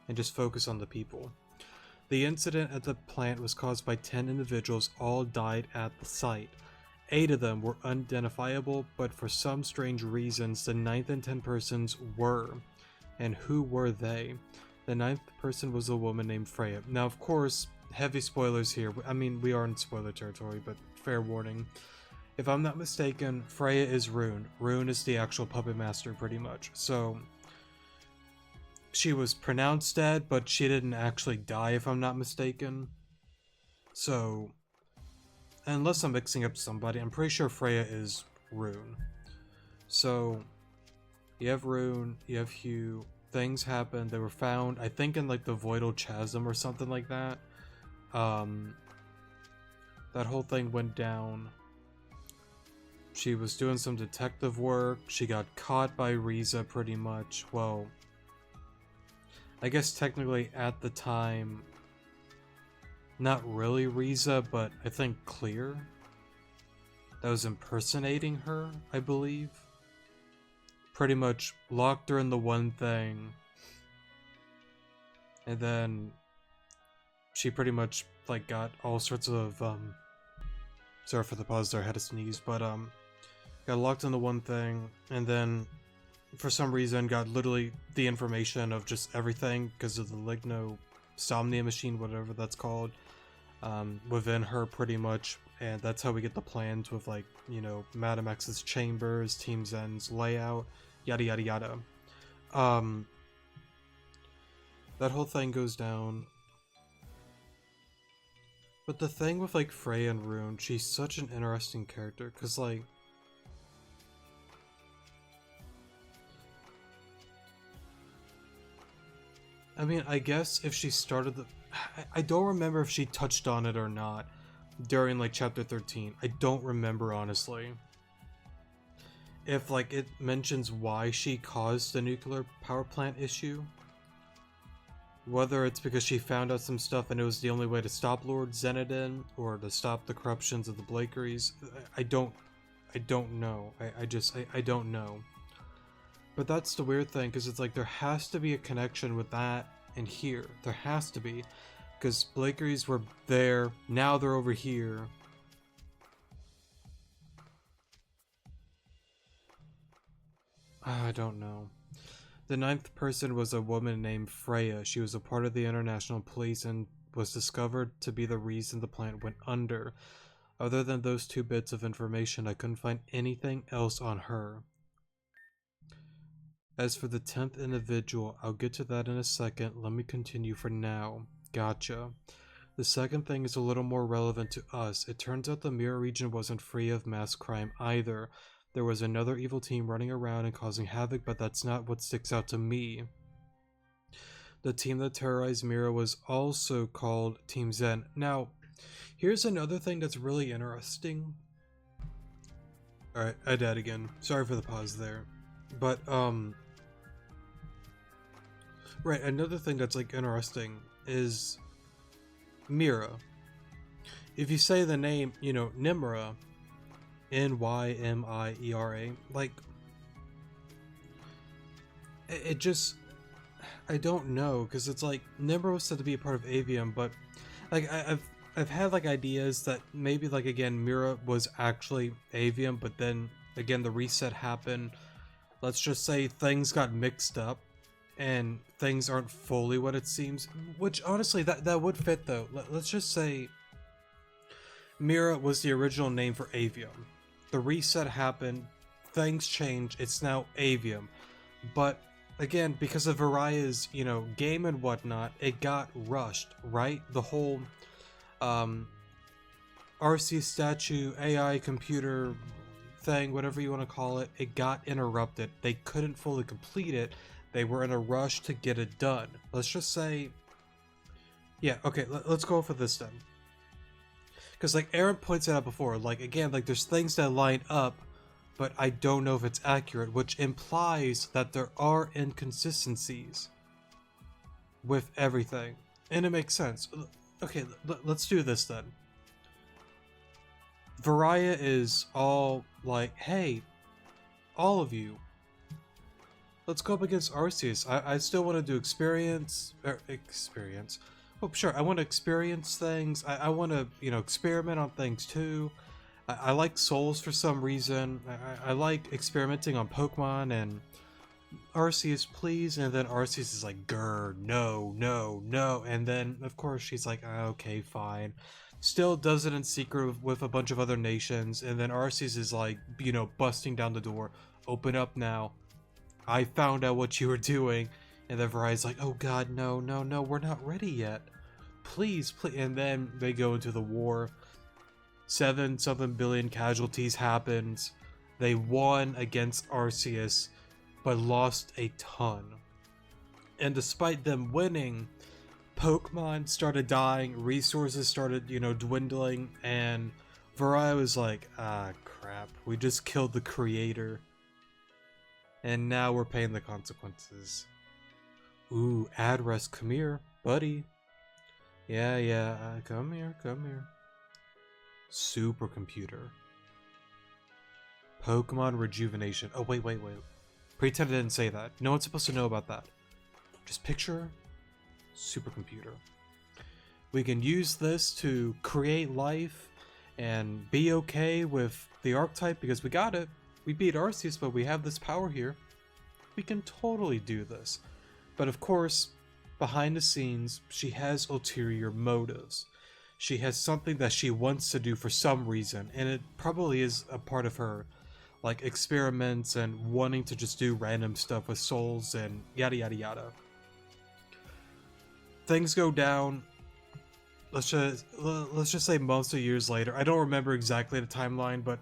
and just focus on the people. The incident at the plant was caused by 10 individuals, all died at the site. 8 of them were unidentifiable, but for some strange reasons, the 9th and 10th persons were. And who were they? The 9th person was a woman named Freya. Now, of course, heavy spoilers here. I mean, we are in spoiler territory, but fair warning. If I'm not mistaken, Freya is Rune. Rune is the actual puppet master, pretty much. So, she was pronounced dead, but she didn't actually die, if I'm not mistaken. So, unless I'm mixing up somebody, I'm pretty sure Freya is Rune. So, you have Rune, you have Hugh. Things happened. They were found, I think, in like the Voidal Chasm or something like that. That whole thing went down. She was doing some detective work. She got caught by Riza, pretty much. Well, I guess technically at the time, not really Riza, but I think Clear, that was impersonating her, I believe. Pretty much locked her in the one thing, and then she pretty much like got all sorts of sorry for the pause there, I had to sneeze, but got locked in the one thing, and then for some reason got literally the information of just everything because of the Lignosomnia machine, whatever that's called, within her pretty much. And that's how we get the plans with, like, you know, Madame X's chambers, Team Zen's layout, yada yada yada. Um, that whole thing goes down. But the thing with like Freya and Rune, she's such an interesting character, cause like I mean, I guess if she started the I don't remember if she touched on it or not during like chapter 13. I don't remember honestly. If like it mentions why she caused the nuclear power plant issue. Whether it's because she found out some stuff and it was the only way to stop Lord Zenodin or to stop the corruptions of the Blakeries, I don't know. I don't know. But that's the weird thing, because it's like there has to be a connection with that and here. There has to be, because Blakeries were there, now they're over here. I don't know. The ninth person was a woman named Freya. She was a part of the international police and was discovered to be the reason the plant went under. Other than those 2 bits of information, I couldn't find anything else on her. As for the 10th individual, I'll get to that in a second. Let me continue for now. Gotcha. The second thing is a little more relevant to us. It turns out the Mirror region wasn't free of mass crime either. There was another evil team running around and causing havoc, but that's not what sticks out to me. The team that terrorized Mira was also called Team Zen. Now, here's another thing that's really interesting. Alright, I died again. Sorry for the pause there. But, right, another thing that's, like, interesting is Mira. If you say the name, you know, Nimra, Nymiera, like, it just, I don't know, because it's like, Nimra was said to be a part of Avium, but, like, I've had, like, ideas that maybe, like, again, Mira was actually Avium, but then, again, the reset happened. Let's just say things got mixed up, and things aren't fully what it seems, which, honestly, that would fit, though. Let's just say Mira was the original name for Avium. The reset happened, things changed, it's now Avium. But, again, because of Varaya's, you know, game and whatnot, it got rushed, right? The whole, RC statue, AI computer thing, whatever you want to call it, it got interrupted. They couldn't fully complete it. They were in a rush to get it done. Let's just say, yeah, okay, let's go for this then. Because, like, Aaron points it out before, like, again, like, there's things that line up, but I don't know if it's accurate, which implies that there are inconsistencies with everything. And it makes sense. Okay, let's do this then. Varaya is all like, hey, all of you, let's go up against Arceus. I still want to do experience. Oh, sure, I want to experience things. I want to, you know, experiment on things too. I like souls for some reason. I like experimenting on Pokemon, and Arceus, please. And then Arceus is like, grr, no, no, no. And then, of course, she's like, okay, fine. Still does it in secret with a bunch of other nations. And then Arceus is like, you know, busting down the door. Open up now. I found out what you were doing. And then Varaya's like, oh god, no, no, no, we're not ready yet. Please, please. And then they go into the war. 7-something billion casualties happened. They won against Arceus, but lost a ton. And despite them winning, Pokemon started dying, resources started, you know, dwindling, and Varaya was like, ah, crap, we just killed the creator. And now we're paying the consequences. Ooh, Adrest, come here, buddy. Yeah, come here, come here. Supercomputer. Pokemon Rejuvenation. Oh, wait. Pretend I didn't say that. No one's supposed to know about that. Just picture supercomputer. We can use this to create life and be okay with the archetype because we got it. We beat Arceus, but we have this power here. We can totally do this. But of course, behind the scenes, she has ulterior motives. She has something that she wants to do for some reason, and it probably is a part of her, like experiments and wanting to just do random stuff with souls and yada yada yada. Things go down. Let's just say months or years later. I don't remember exactly the timeline, but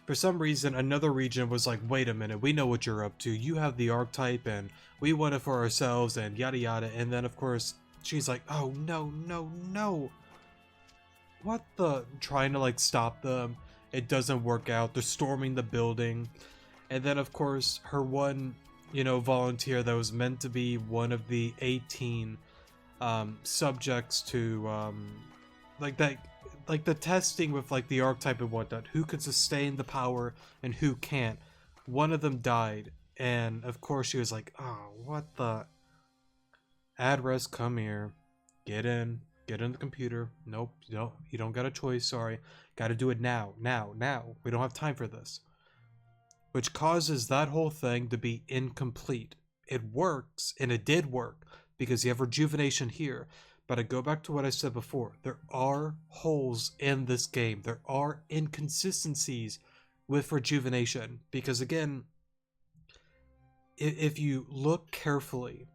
for some reason another region was like, wait a minute, we know what you're up to. You have the archetype and we want it for ourselves and yada yada. And then of course she's like, oh no, no, no. What the? Trying to like stop them. It doesn't work out. They're storming the building. And then of course her one, volunteer that was meant to be one of the 18 subjects to like that, like the testing with like the archetype and whatnot, who could sustain the power and who can't. One of them died, and of course she was like, oh, what the? Address, come here, get in the computer. Nope, you don't got a choice, sorry, gotta do it now. We don't have time for this. Which causes that whole thing to be incomplete. It works, and it did work, because you have rejuvenation here. But I go back to what I said before. There are holes in this game. There are inconsistencies with rejuvenation. Because again, if you look carefully,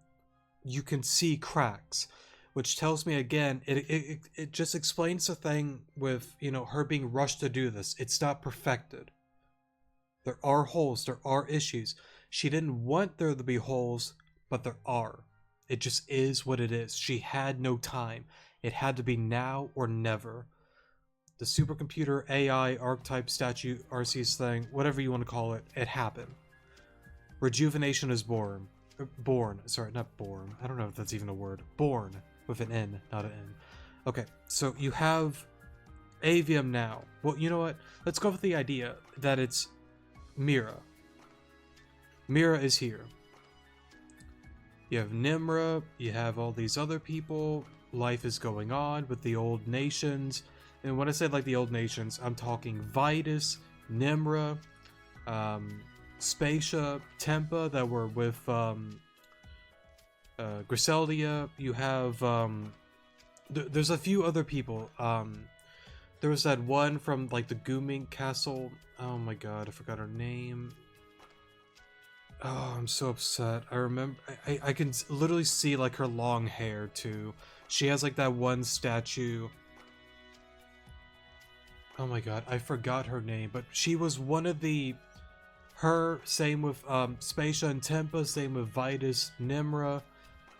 you can see cracks. Which tells me again, it just explains the thing with, her being rushed to do this. It's not perfected. There are holes. There are issues. She didn't want there to be holes, but there are. It just is what it is. She had no time. It had to be now or never. The supercomputer AI archetype statue Arceus thing, whatever you want to call it, it happened. Rejuvenation is born. Sorry, not born. I don't know if that's even a word. Born with an N, not an N. Okay, so you have Avium now. Well, you know what? Let's go with the idea that it's Mira. Mira is here. You have Nimra, you have all these other people, life is going on with the old nations, and when I say like the old nations, I'm talking Vitus, Nimra, Spacia, Tempa that were with Griseldia. You have there's a few other people. There was that one from like the Gooming Castle. Oh my god, I forgot her name. Oh, I'm so upset. I remember, I can literally see like her long hair too. She has like that one statue. Oh my god, I forgot her name, but she was one of same with Spacia and Tempa, same with Vitus, Nimra,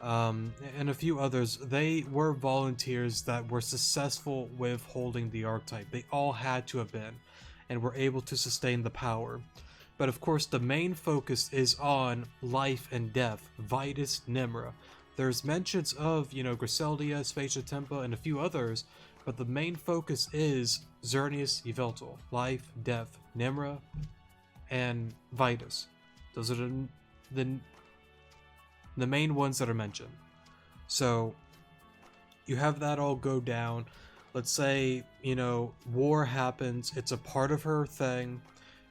and a few others. They were volunteers that were successful with holding the archetype. They all had to have been, and were able to sustain the power. But of course, the main focus is on life and death. Vitus, Nimra. There's mentions of, Griseldia, Spacia, Tempa, and a few others, but the main focus is Xerneas, Yveltal. Life, death, Nimra, and Vitus. Those are the main ones that are mentioned. So, you have that all go down. Let's say, war happens. It's a part of her thing.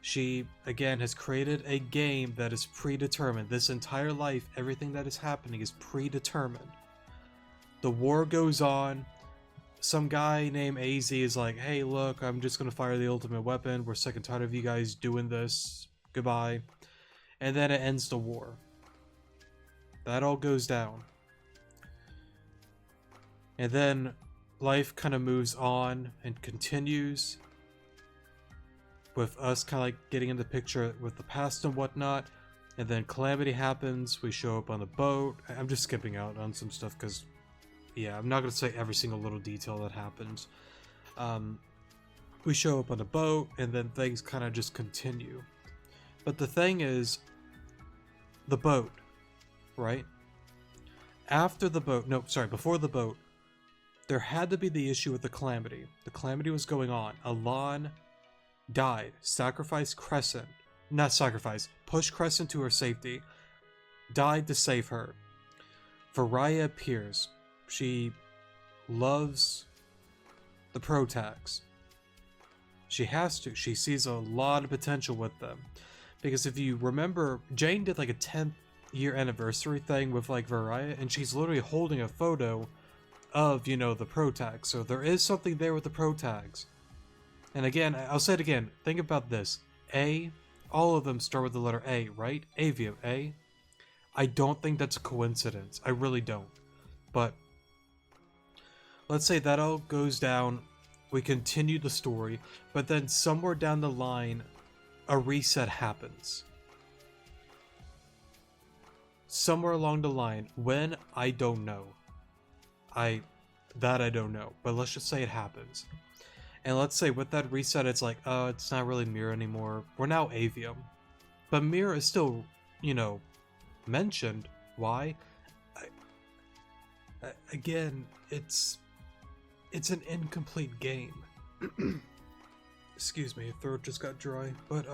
She, again, has created a game that is predetermined. This entire life, everything that is happening is predetermined. The war goes on. Some guy named AZ is like, hey, look, I'm just going to fire the ultimate weapon. We're sick and tired of you guys doing this. Goodbye. And then it ends the war. That all goes down. And then life kind of moves on and continues, with us kind of like getting in the picture with the past and whatnot. And then calamity happens, we show up on the boat. I'm just skipping out on some stuff because, yeah, I'm not going to say every single little detail that happens. We show up on the boat, and then things kind of just continue. But the thing is, the boat, right? After the boat, no, sorry, before the boat, there had to be the issue with the calamity. The calamity was going on. Alon died. Sacrificed Crescent. Not sacrifice. Pushed Crescent to her safety. Died to save her. Varaya appears. She loves the Protags. She has to. She sees a lot of potential with them. Because if you remember, Jane did like a 10th year anniversary thing with like Varaya, and she's literally holding a photo of, the Protags. So there is something there with the Protags. And again, I'll say it again, think about this. A, all of them start with the letter A, right? Avium, A. I don't think that's a coincidence. I really don't. But let's say that all goes down. We continue the story, but then somewhere down the line, a reset happens. Somewhere along the line, when, I don't know. I don't know, but let's just say it happens. And let's say with that reset, it's like, oh, it's not really Mira anymore. We're now Avium. But Mira is still, you know, mentioned. Why? Again, it's an incomplete game. Excuse me, throat just got dry. But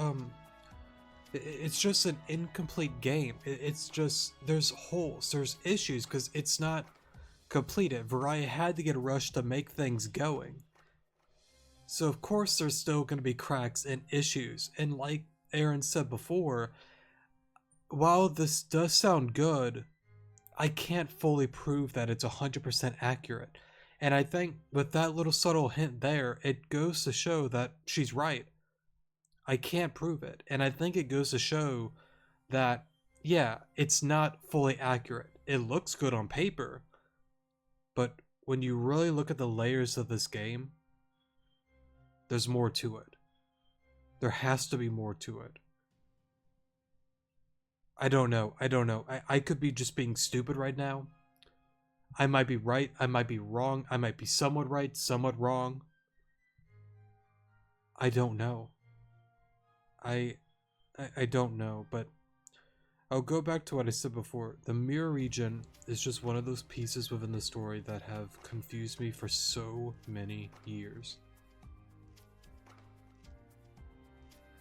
it's just an incomplete game. It's just, there's holes, there's issues, because it's not completed. Variety had to get rushed to make things going. So of course there's still going to be cracks and issues. And like Aaron said before, while this does sound good, I can't fully prove that it's 100% accurate. And I think with that little subtle hint there, it goes to show that she's right. I can't prove it. And I think it goes to show that, yeah, it's not fully accurate. It looks good on paper, but when you really look at the layers of this game, there's more to it. There has to be more to it. I don't know. I could be just being stupid right now. I might be right. I might be wrong. I might be somewhat right, somewhat wrong. I don't know. I don't know, but I'll go back to what I said before. The mirror region is just one of those pieces within the story that have confused me for so many years.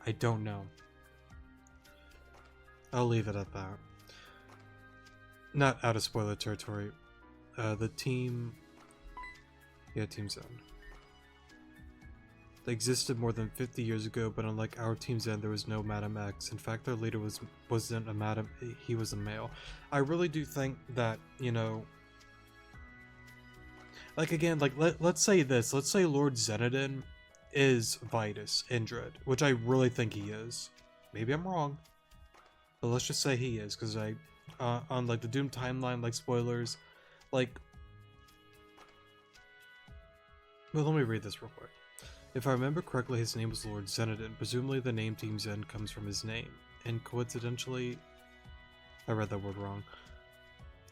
I don't know. I'll leave it at that. Not out of spoiler territory. The team... Yeah, Team Zen. They existed more than 50 years ago, but unlike our Team Zen, there was no Madam X. In fact, their leader wasn't a Madam, he was a male. I really do think that, you know... Like, again, like, let's say this. Let's say Lord Zenodin is Vitus Indrid, which I really think he is. Maybe I'm wrong. But let's just say he is, because on, like, the Doom timeline, like, spoilers, like... Well, let me read this real quick. If I remember correctly, his name was Lord Zenodin. Presumably the name Team Zen comes from his name. And coincidentally... I read that word wrong.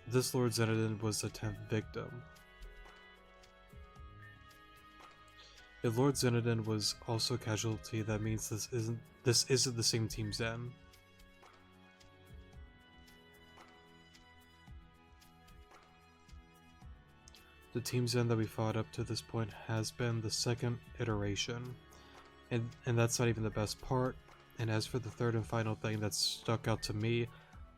This Lord Zenodin was the 10th victim. If Lord Zenodin was also a casualty, that means this isn't the same Team Zen. The Team Zen that we fought up to this point has been the second iteration, and that's not even the best part. And as for the third and final thing that stuck out to me,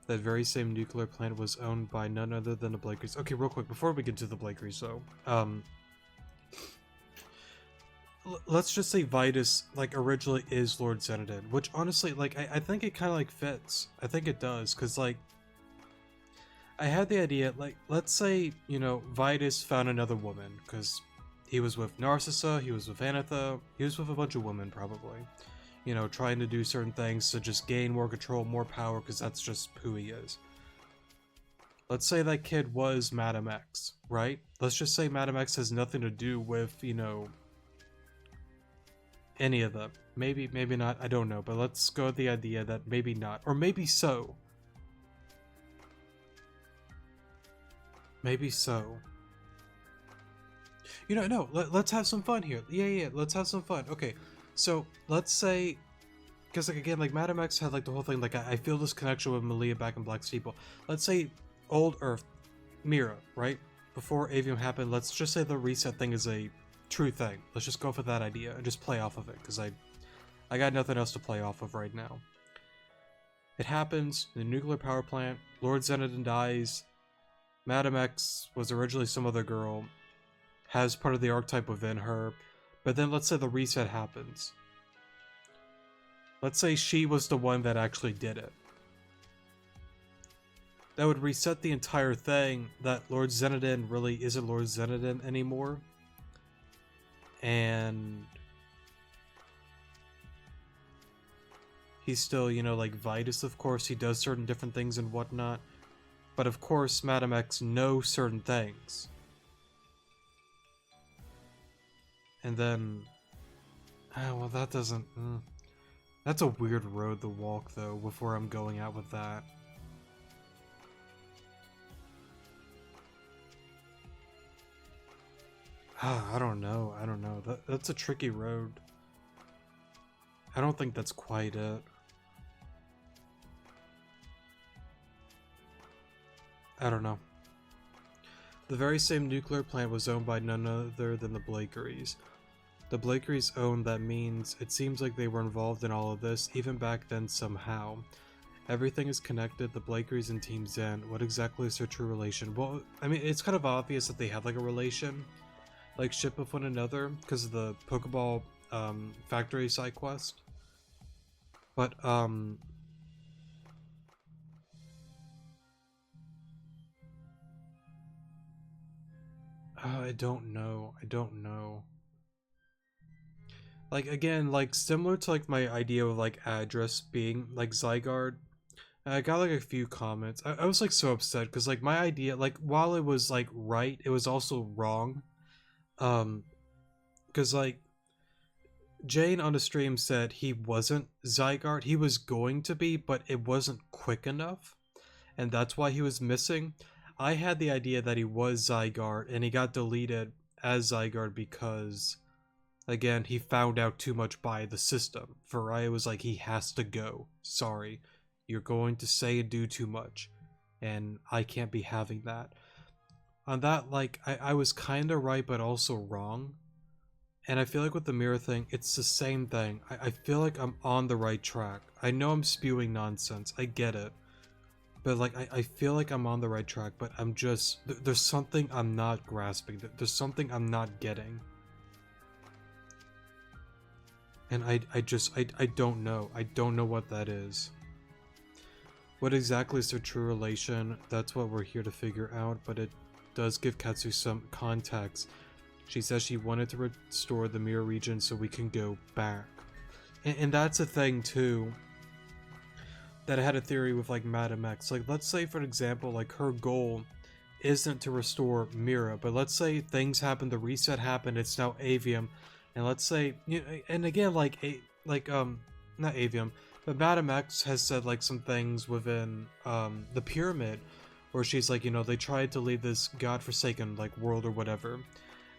that very same nuclear plant was owned by none other than the Blakers. Okay, real quick, before we get to the Blakers, though, let's just say Vitus, like, originally is Lord Zenodin, which honestly, like, I think it kind of, like, fits. I think it does, because, like, I had the idea, like, let's say, you know, Vitus found another woman, because he was with Narcissa, he was with Anatha, he was with a bunch of women, probably. You know, trying to do certain things to just gain more control, more power, because that's just who he is. Let's say that kid was Madam X, right? Let's just say Madam X has nothing to do with, you know, any of them. Maybe, maybe not, I don't know, but let's go with the idea that maybe not, or maybe so. Maybe so. You know, no, let's have some fun here. Yeah, let's have some fun. Okay, so let's say, because, like, again, like, Madam X had, like, the whole thing, like, I feel this connection with Malia back in Black Steeple. Let's say old Earth, Mira, right? Before Avium happened, let's just say the reset thing is a true thing. Let's just go for that idea and just play off of it, because I got nothing else to play off of right now. It happens, the nuclear power plant, Lord Zenodin dies, Madam X was originally some other girl, has part of the archetype within her, but then let's say the reset happens. Let's say she was the one that actually did it. That would reset the entire thing, that Lord Zenodin really isn't Lord Zenodin anymore. And He's still, you know, like Vitus, of course, he does certain different things and whatnot. But of course, Madam X knows certain things. And then... ah, well, that doesn't... That's a weird road to walk, though, before I'm going out with that. I don't know. That's a tricky road. I don't think that's quite it. I don't know. The very same nuclear plant was owned by none other than the Blakeries. The Blakeries owned that means it seems like they were involved in all of this, even back then somehow. Everything is connected, the Blakeries and Team Zen. What exactly is their true relation? Well, I mean, it's kind of obvious that they have like a relation. Like ship with one another, because of the Pokeball factory side quest. But, I don't know. Like, again, like, similar to, like, my idea of, like, address being, like, Zygarde, I got, like, a few comments. I was, like, so upset, because, like, my idea, like, while it was, like, right, it was also wrong. Because, like, Jane on the stream said he wasn't Zygarde. He was going to be, but it wasn't quick enough. And that's why he was missing. I had the idea that he was Zygarde, and he got deleted as Zygarde because, again, he found out too much by the system. Faria was like, he has to go. Sorry. You're going to say and do too much. And I can't be having that. On that, like, I was kind of right, but also wrong. And I feel like with the mirror thing, it's the same thing. I feel like I'm on the right track. I know I'm spewing nonsense. I get it. But, like, I feel like I'm on the right track, but I'm just... There's something I'm not grasping. There's something I'm not getting. And I don't know. I don't know what that is. What exactly is their true relation? That's what we're here to figure out, but it does give Katsu some context. She says she wanted to restore the mirror region so we can go back. And that's a thing, too, that I had a theory with, like, Madam X. Like, let's say, for example, like, her goal isn't to restore Mira, but let's say things happen, the reset happened, it's now Avium, and let's say, you know, and again, like, not Avium, but Madam X has said, like, some things within, the pyramid, where she's like, you know, they tried to leave this godforsaken, like, world or whatever.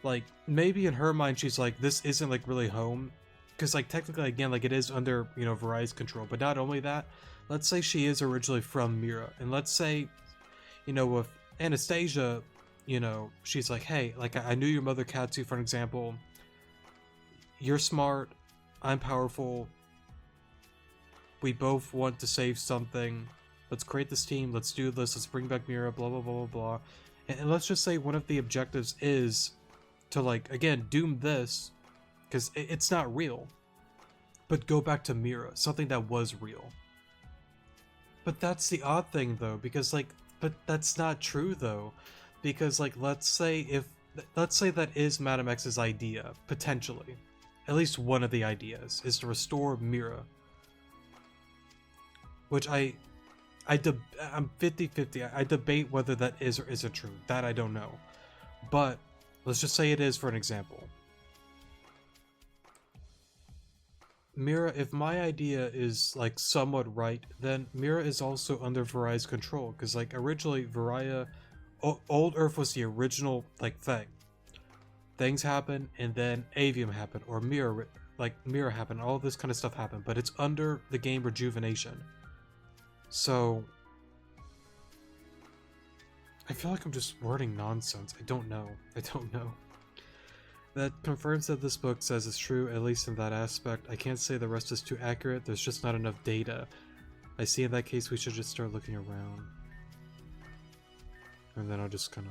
Like, maybe in her mind, she's like, this isn't, like, really home, because, like, technically, again, like, it is under, you know, Varai's control, but not only that, let's say she is originally from Mira, and let's say, you know, with Anastasia, you know, she's like, hey, like, I knew your mother Katsu, for an example, you're smart, I'm powerful, we both want to save something, let's create this team, let's do this, let's bring back Mira, blah, blah, blah, blah, blah, and let's just say one of the objectives is to, like, again, doom this, because it's not real, but go back to Mira, something that was real. But that's the odd thing, though, because, like, but that's not true, though, because, like, let's say that is Madam X's idea, potentially. At least one of the ideas is to restore Mira. Which I'm 50-50. I debate whether that is or isn't true. That I don't know. But let's just say it is for an example. Mira, if my idea is, like, somewhat right, then Mira is also under Varai's control, because, like, originally Varai, Old Earth was the original, like, thing. Things happen, and then Avium happened, or Mira happened, all this kind of stuff happened, but it's under the game Rejuvenation. So, I feel like I'm just wording nonsense. I don't know. That confirms that this book says it's true, at least in that aspect. I can't say the rest is too accurate, there's just not enough data. I see in that case we should just start looking around. And then I'll just kinda...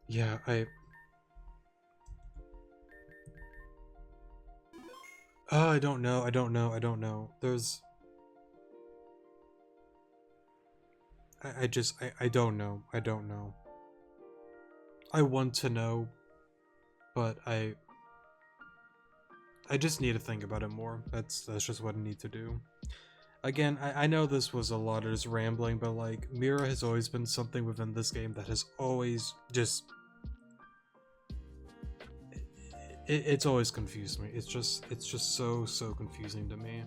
yeah, I don't know. There's... I don't know. I want to know, but I just need to think about it more. That's just what I need to do. Again, I know this was a lot of just rambling, but like Mira has always been something within this game that has always just it's always confused me. It's just so confusing to me.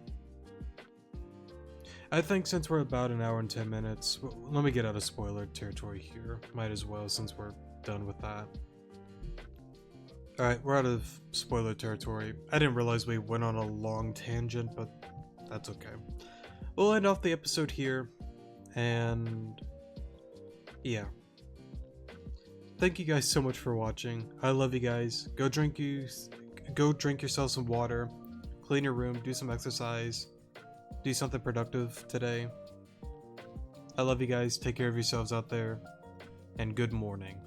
I think since we're about an hour and 10 minutes, let me get out of spoiler territory here. Might as well, since we're done with that. Alright, we're out of spoiler territory. I didn't realize we went on a long tangent, but that's okay. We'll end off the episode here, and yeah. Thank you guys so much for watching. I love you guys. Go drink yourself some water, clean your room, do some exercise, do something productive today. I love you guys. Take care of yourselves out there, and good morning.